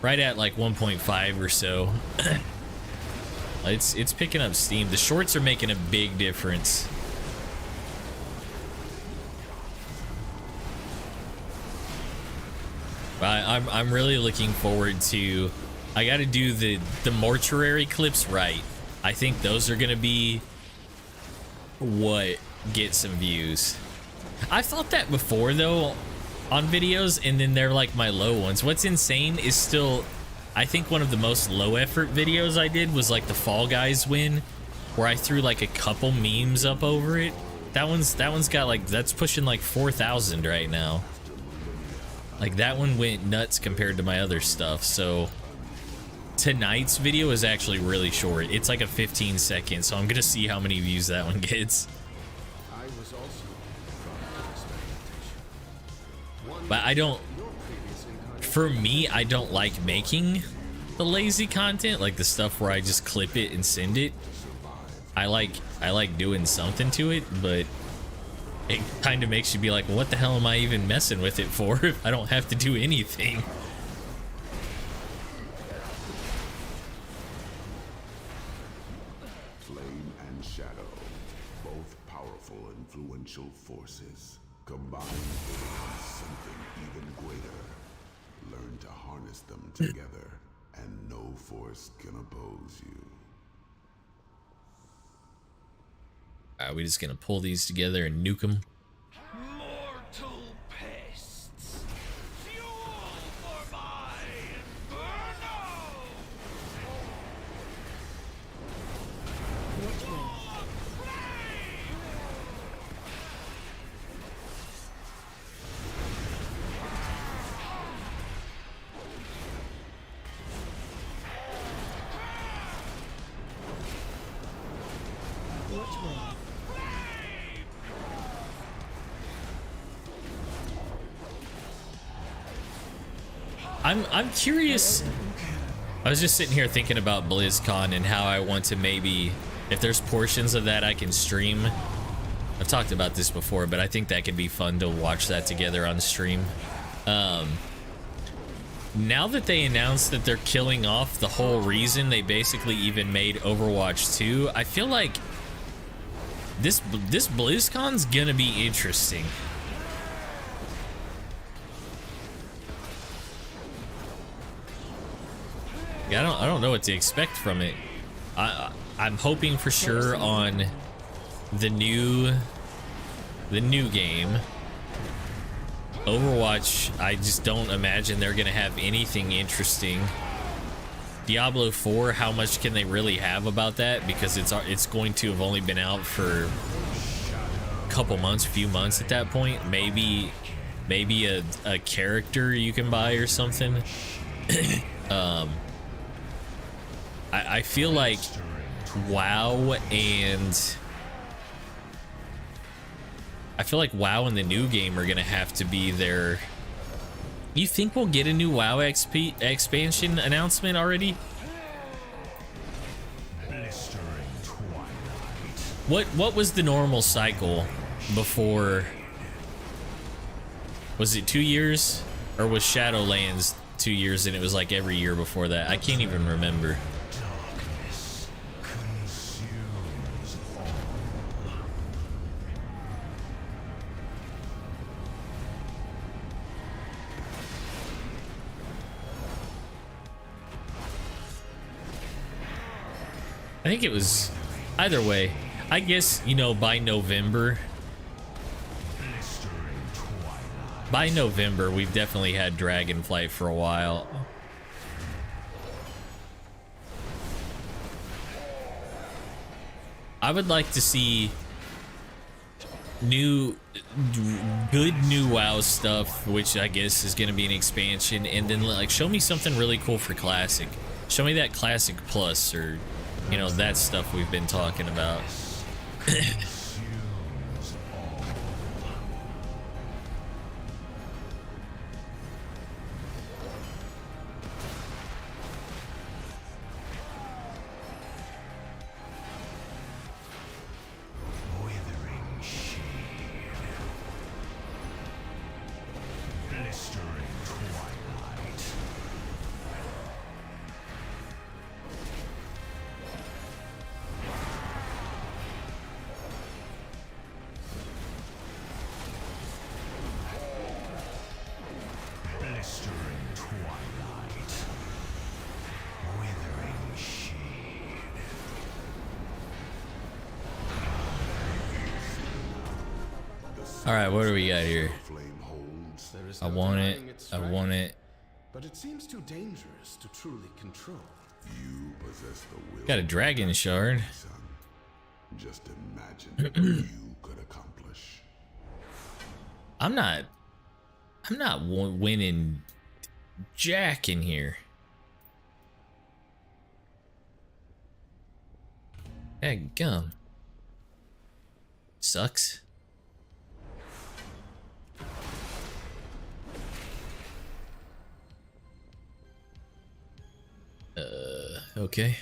like 1.5 or so. It's picking up steam. The shorts are making a big difference. I'm really looking forward to. I got to do the mortuary clips right. I think those are gonna be what get some views. I thought that before though on videos, and then they're like my low ones. What's insane is still, I think one of the most low effort videos I did was like the Fall Guys win, where I threw like a couple memes up over it. That one's got like, that's pushing like 4,000 right now. Like that one went nuts compared to my other stuff. So tonight's video is actually really short. It's like a 15 second, so I'm gonna see how many views that one gets. But I don't, for me, I don't like making the lazy content, like the stuff where I just clip it and send it. I like doing something to it, but it kind of makes you be like, what the hell am I even messing with it for if I don't have to do anything? Flame and shadow, both powerful, influential forces, combined to become something even greater. Learn to harness them together, and no force can oppose you. We just gonna pull these together and nuke them. Mortal pests, fuel for my inferno! I'm curious. I was just sitting here thinking about BlizzCon and how I want to maybe, if there's portions of that I can stream. I've talked about this before, but I think that could be fun to watch that together on stream. Now that they announced that they're killing off the whole reason they basically even made Overwatch 2, I feel like this BlizzCon's gonna be interesting. Yeah, I don't know what to expect from it. I'm hoping for sure on the new game. Overwatch, I just don't imagine they're gonna have anything interesting. Diablo 4, how much can they really have about that? Because it's going to have only been out for a couple months, few months at that point. Maybe a character you can buy or something. I feel like WoW and the new game are gonna have to be there. You think we'll get a new WoW XP expansion announcement already? What was the normal cycle before? Was it 2 years, or was Shadowlands 2 years and it was like every year before that? I can't even remember. I think it was either way. I guess, you know, by November we've definitely had Dragonflight for a while. I would like to see good new WoW stuff, which I guess is going to be an expansion, and then like show me something really cool for Classic. Show me that Classic Plus, or you know, that stuff we've been talking about. All right, what do we got here? Flame holds. There is I no want denying it. its I strength, want it. but it seems too dangerous to truly control. You possess the will. Got a dragon shard. Son. Just imagine what you could accomplish. I'm not winning jack in here. Heck gum. Sucks. Okay.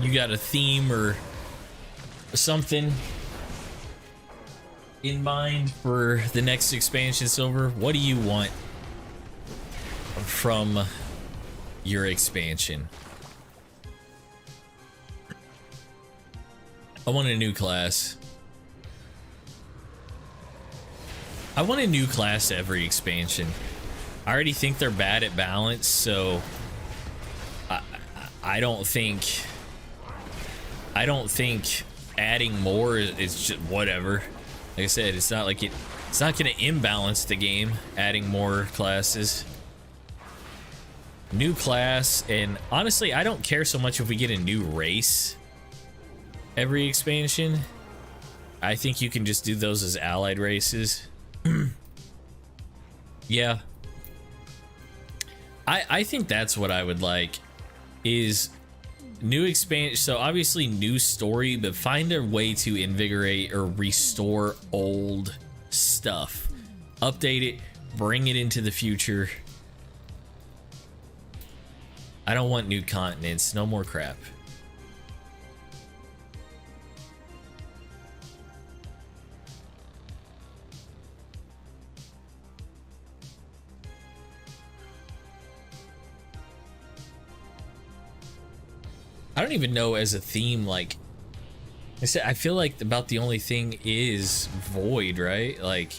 You got a theme or something in mind for the next expansion, Silver? What do you want from your expansion? I want a new class. I want a new class every expansion. I already think they're bad at balance, so I don't think adding more is just whatever. Like I said, it's not gonna imbalance the game adding more classes. New class, and honestly, I don't care so much if we get a new race every expansion. I think you can just do those as allied races. Yeah. I think that's what I would like, is new expansion. So obviously new story, but find a way to invigorate or restore old stuff. Update it, bring it into the future. I don't want new continents, no more crap. I don't even know as a theme, like I said, I feel like about the only thing is Void, right? Like,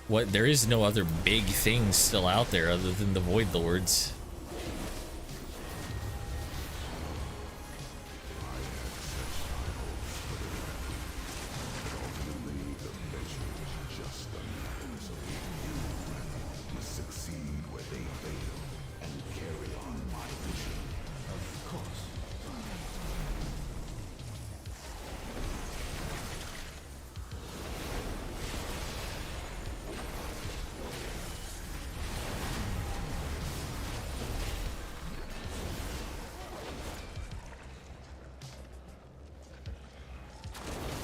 what, there is no other big thing still out there other than the Void Lords.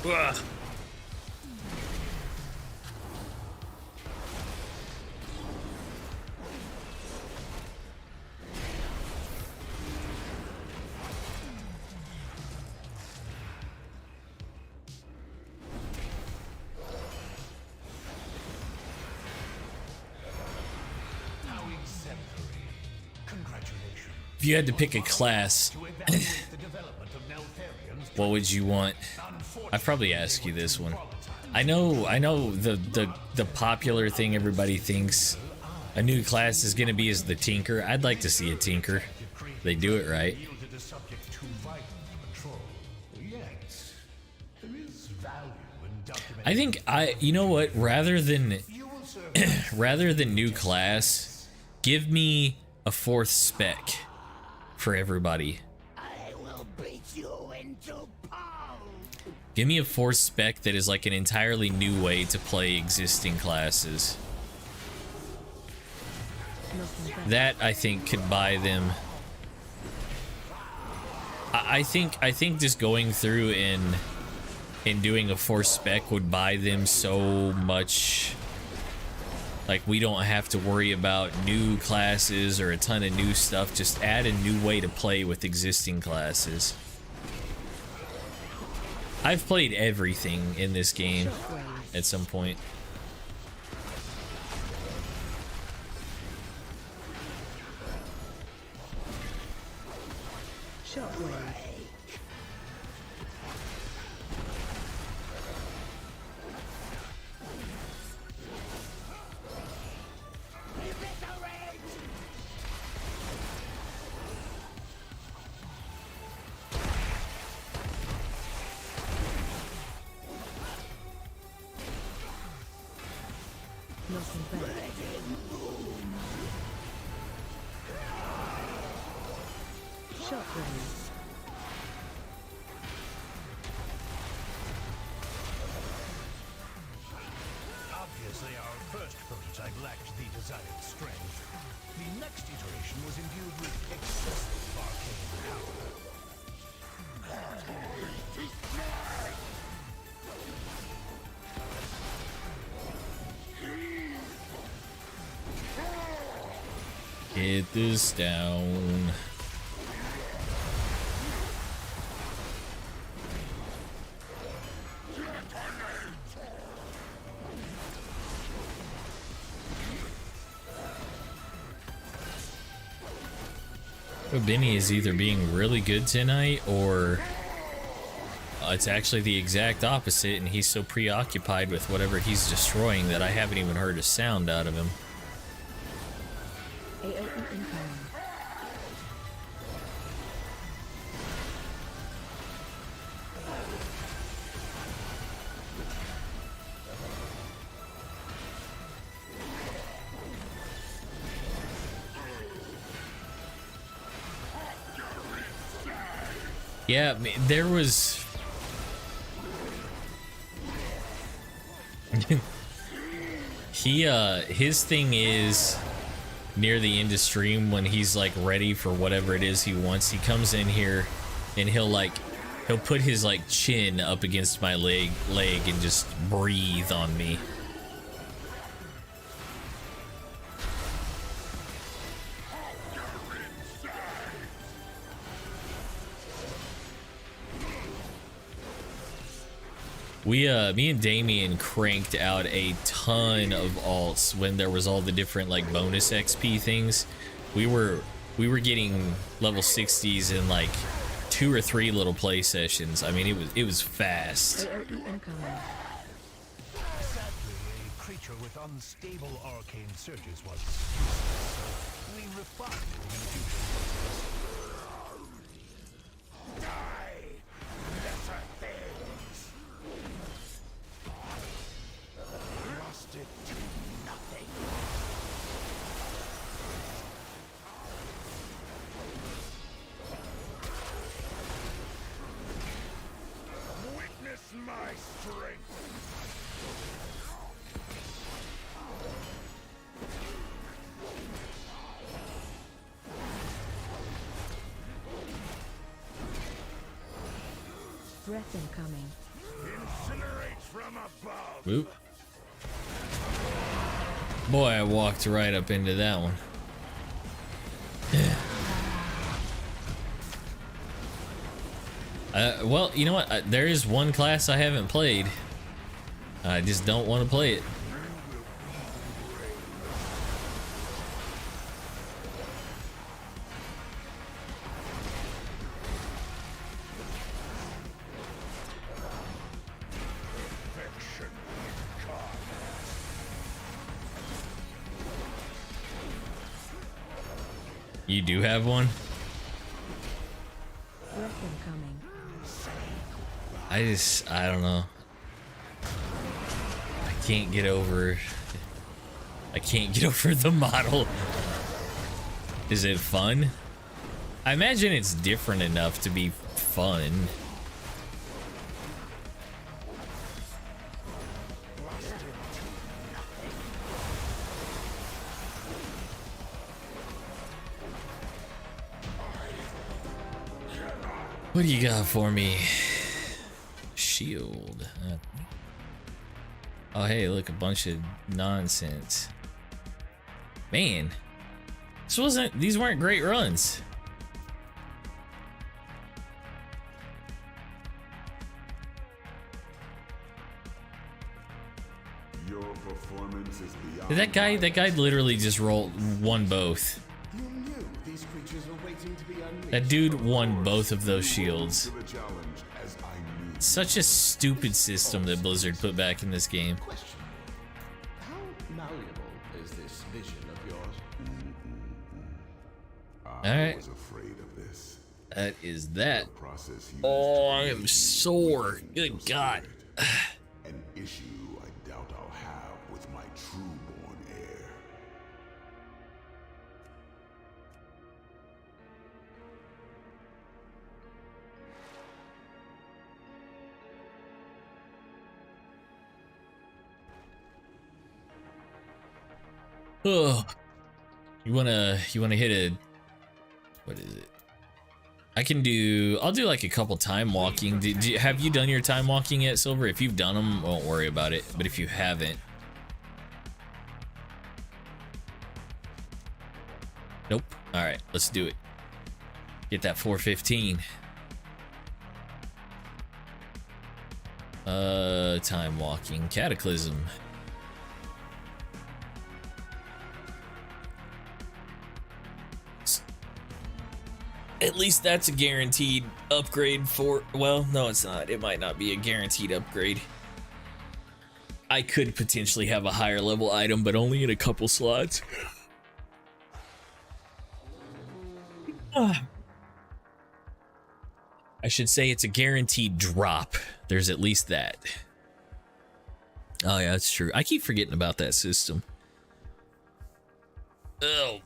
Ugh. How exemplary. Congratulations. If you had to pick a class, To evaluate the development of Neltharions, what would you want? I'd probably ask you this one. I know the popular thing everybody thinks a new class is gonna be is the Tinker. I'd like to see a Tinker. They do it right. yielded a subject too vital to control. Yet, there is value in documenting. I think you know what, rather than You will serve new class, give me a 4th spec for everybody. I will beat you into pulp. Give me a 4th spec that is like an entirely new way to play existing classes. That, I think, could buy them. I think just going through and doing a 4th spec would buy them so much. Like, we don't have to worry about new classes or a ton of new stuff. Just add a new way to play with existing classes. I've played everything in this game at some point. Nothing better. Shockwave. Obviously, our first prototype lacked the desired strength. The next iteration was imbued with excessive arcane power. Get this down. Benny is either being really good tonight or it's actually the exact opposite, and he's so preoccupied with whatever he's destroying that I haven't even heard a sound out of him. AOE incoming. Yeah, there was... his thing is near the end of stream when he's like ready for whatever it is he wants. He comes in here and he'll put his like chin up against my leg and just breathe on me. Me and Damien cranked out a ton of alts when there was all the different like bonus XP things. We were getting level 60s in like 2 or 3 little play sessions. I mean, it was fast. AOE incoming. Sadly, a creature with unstable arcane surges was useless, so we refined the infusion process. Die, lesser things! Lost it to nothing. Witness my strength! Breath incoming. Incinerate from above! Oop. Boy, I walked right up into that one. Well, you know what? There is one class I haven't played. I just don't want to play it. You do have one? Breath incoming. I don't know. I can't get over the model. Is it fun? I imagine it's different enough to be fun. What do you got for me? Shield. Oh, hey, look, a bunch of nonsense. Man, these weren't great runs. Your performance is beyond That guy literally just won both. You knew these creatures were waiting to be unleashed. That dude won both of those shields. to the challenge as I knew. Such a stupid system that Blizzard put back in this game. Question. How malleable is this vision of yours? I Alright. was afraid of this. That is that. Process used Oh, I to am sore. Good God. an issue I doubt I'll have with my true-born Oh, you wanna hit a, what is it? I'll do like a couple time walking. Have you done your time walking yet, Silver? If you've done them, won't worry about it. But if you haven't, nope. All right, let's do it. Get that 415. Time walking, Cataclysm. At least that's a guaranteed upgrade for, well, no, it's not. It might not be a guaranteed upgrade. I could potentially have a higher level item, but only in a couple slots. I should say it's a guaranteed drop. There's at least that. Oh yeah, that's true. I keep forgetting about that system. Oh,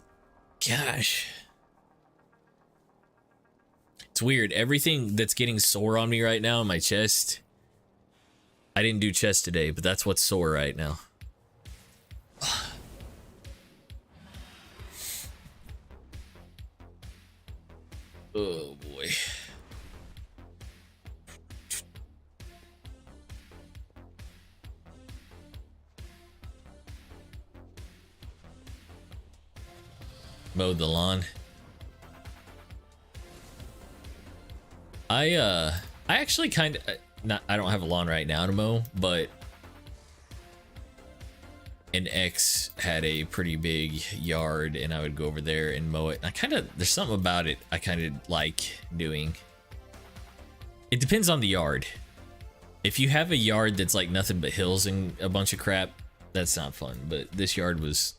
gosh. It's weird. Everything that's getting sore on me right now in my chest. I didn't do chest today, but that's what's sore right now. Oh boy. Mowed the lawn. I actually kind of I don't have a lawn right now to mow, but an ex had a pretty big yard and I would go over there and mow it. There's something about it I kind of like doing. It depends on the yard. If you have a yard that's like nothing but hills and a bunch of crap, that's not fun. But this yard was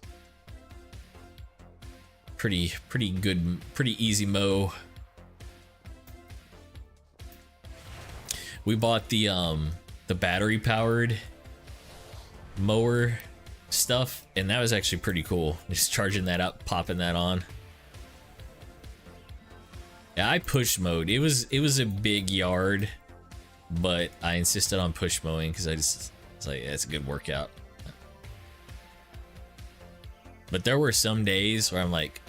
pretty good, pretty easy mow. We bought the battery powered mower stuff, and that was actually pretty cool. Just charging that up, popping that on. Yeah, I push mowed. It was a big yard, but I insisted on push mowing because I was like, yeah, it's a good workout. But there were some days where I'm like,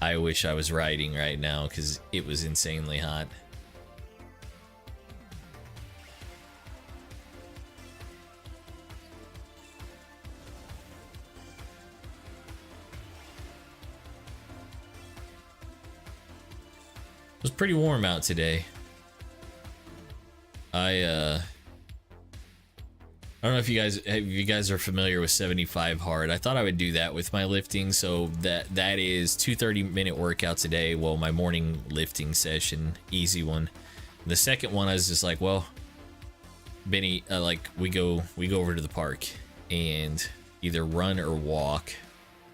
I wish I was riding right now because it was insanely hot. It was pretty warm out today. I don't know if you guys are familiar with 75 hard. I thought I would do that with my lifting, so that is 2 30-minute workouts a day. Well, my morning lifting session, easy one. The second one, I was just like, well, Benny, like we go over to the park and either run or walk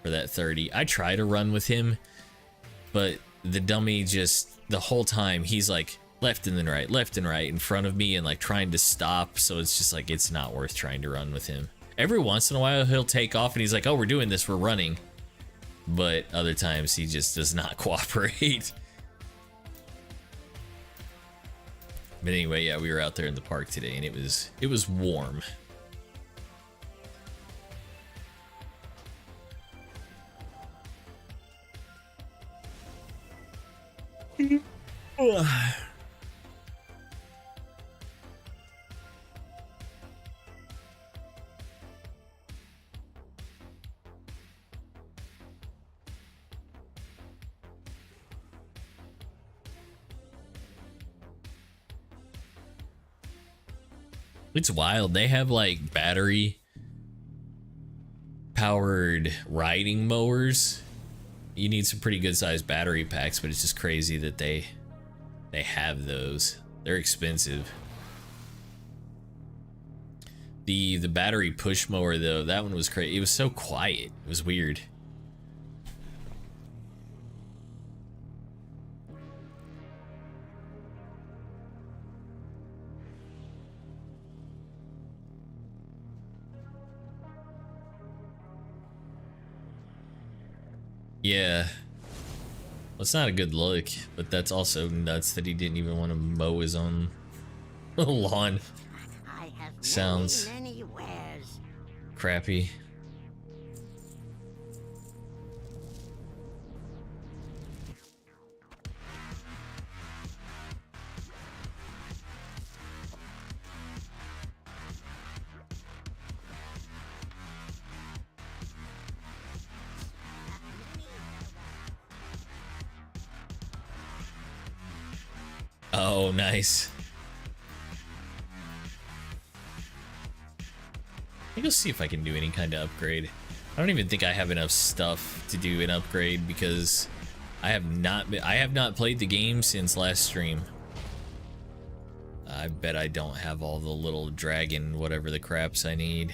for that 30. I try to run with him, but the dummy just the whole time he's like left and right in front of me and like trying to stop, so it's just like it's not worth trying to run with him. Every once in a while he'll take off and he's like, oh, we're doing this, we're running, but other times he just does not cooperate. But anyway, yeah, we were out there in the park today and it was warm. It's wild. They have like battery powered riding mowers. You need some pretty good sized battery packs, but it's just crazy that they have those. They're expensive. The battery push mower though, that one was crazy. It was so quiet. It was weird. Yeah. Well, it's not a good look, but that's also nuts that he didn't even want to mow his own lawn. I have Sounds many wares. crappy. Oh, nice. I think I'll see if I can do any kind of upgrade. I don't even think I have enough stuff to do an upgrade because I have not played the game since last stream. I bet I don't have all the little dragon whatever the craps I need.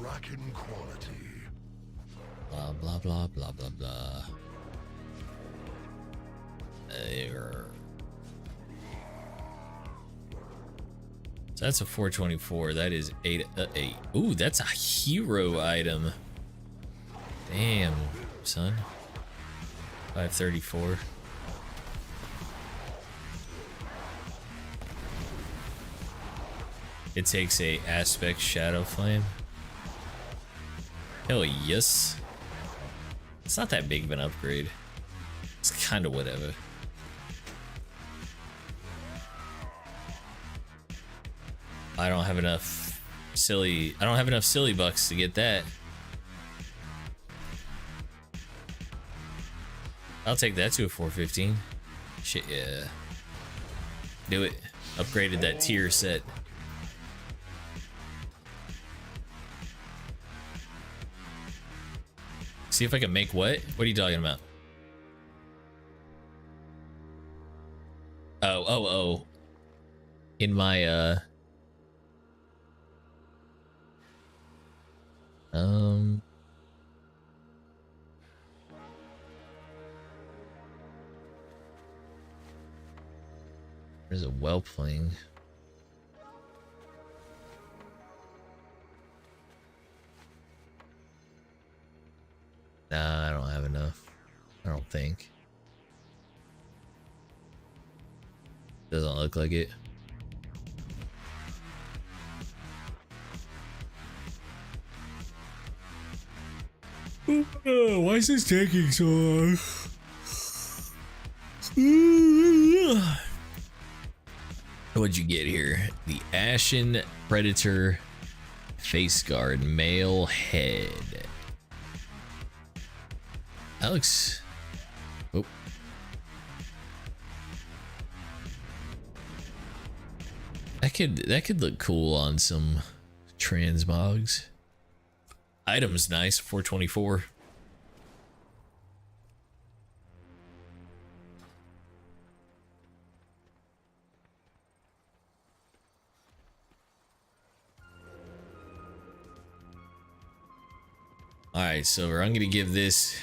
Dragon quality. Blah blah blah blah blah blah. So that's a 424. That is 8. Ooh, that's a hero item. Damn, son. 534. It takes a aspect shadow flame. Hell yes. It's not that big of an upgrade. It's kind of whatever. I don't have enough silly bucks to get that. I'll take that to a 415. Shit, yeah. Do it. Upgraded that tier set. See if I can make what? What are you talking about? Oh. In my, there's a whelpling. Nah, I don't have enough. I don't think. Doesn't look like it. Oh, why is this taking so long? What'd you get here? The Ashen Predator Face Guard Male Head. That looks... Oh. That could look cool on some transmogs. Item's nice, 424. Alright, so I'm gonna give it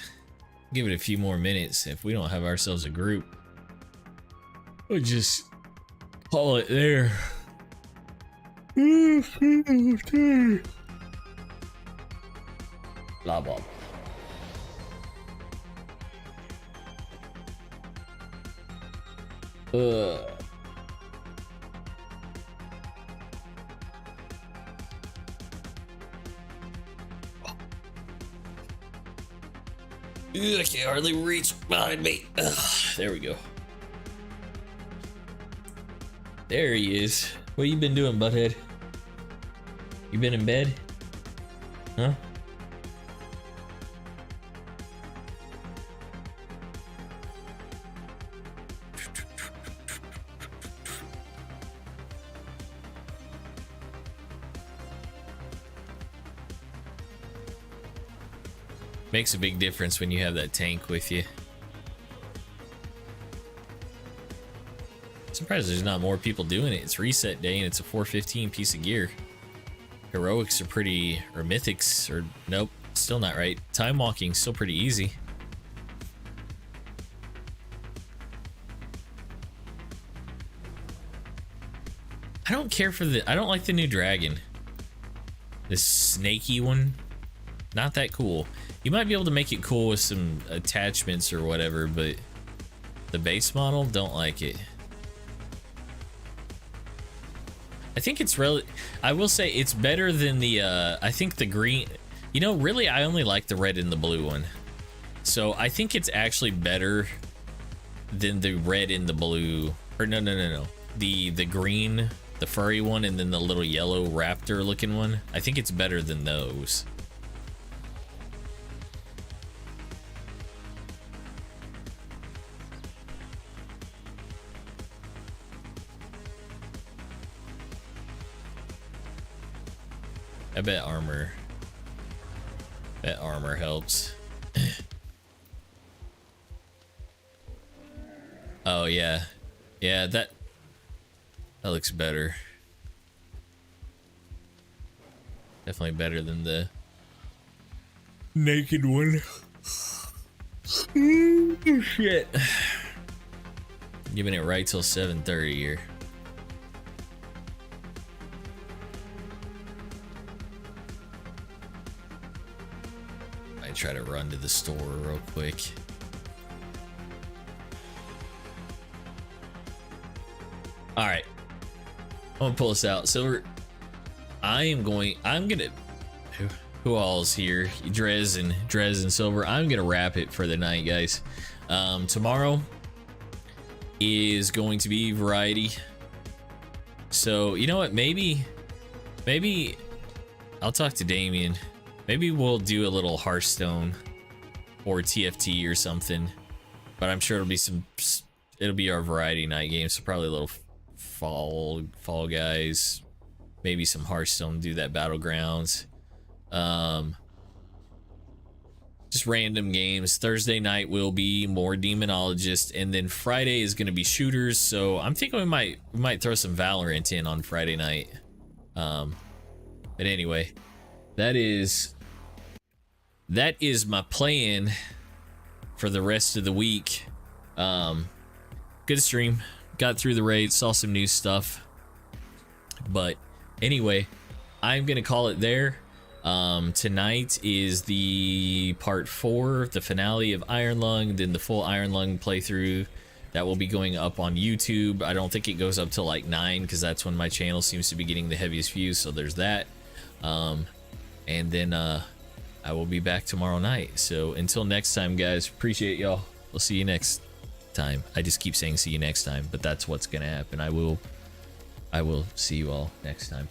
a few more minutes. If we don't have ourselves a group, we'll just call it there. Blah blah. I can hardly reach behind me. There we go. There he is. What you been doing, butthead? You been in bed? Huh? Makes a big difference when you have that tank with you. Surprised there's not more people doing it. It's reset day and it's a 415 piece of gear. Heroics are pretty, or mythics, or nope, still not right. Time walking still pretty easy. I don't care for I don't like the new dragon. This snaky one, not that cool. You might be able to make it cool with some attachments or whatever, but the base model, don't like it. I think it's really, I will say it's better than the, I think the green, you know, really I only like the red and the blue one. So I think it's actually better than the red and the blue, or no. The green, the furry one, and then the little yellow raptor looking one. I think it's better than those. I bet armor. That armor helps. Oh yeah. Yeah, that looks better. Definitely better than the naked one. Shit. Giving it right till 7:30 here. I try to run to the store real quick. All right, I'm gonna pull this out. So I'm gonna. Who all's here? Drez and Silver. I'm gonna wrap it for the night, guys. Tomorrow is going to be variety. So you know what? Maybe I'll talk to Damien. Maybe we'll do a little Hearthstone or TFT or something. But I'm sure it'll be our variety night game. So probably a little Fall Guys, maybe some Hearthstone. Do that Battlegrounds. Just random games. Thursday night will be more Demonologist, and then Friday is going to be shooters. So I'm thinking we might throw some Valorant in on Friday night. But anyway, that is my plan for the rest of the week. Good stream. Got through the raid, saw some new stuff. But anyway, I'm gonna call it there. Tonight is the part 4, the finale of Iron Lung, then the full Iron Lung playthrough that will be going up on YouTube. I don't think it goes up till like 9 because that's when my channel seems to be getting the heaviest views, so there's that. And then I will be back tomorrow night. So until next time, guys, appreciate y'all. We'll see you next time. I just keep saying see you next time, but that's what's gonna happen. I will see you all next time.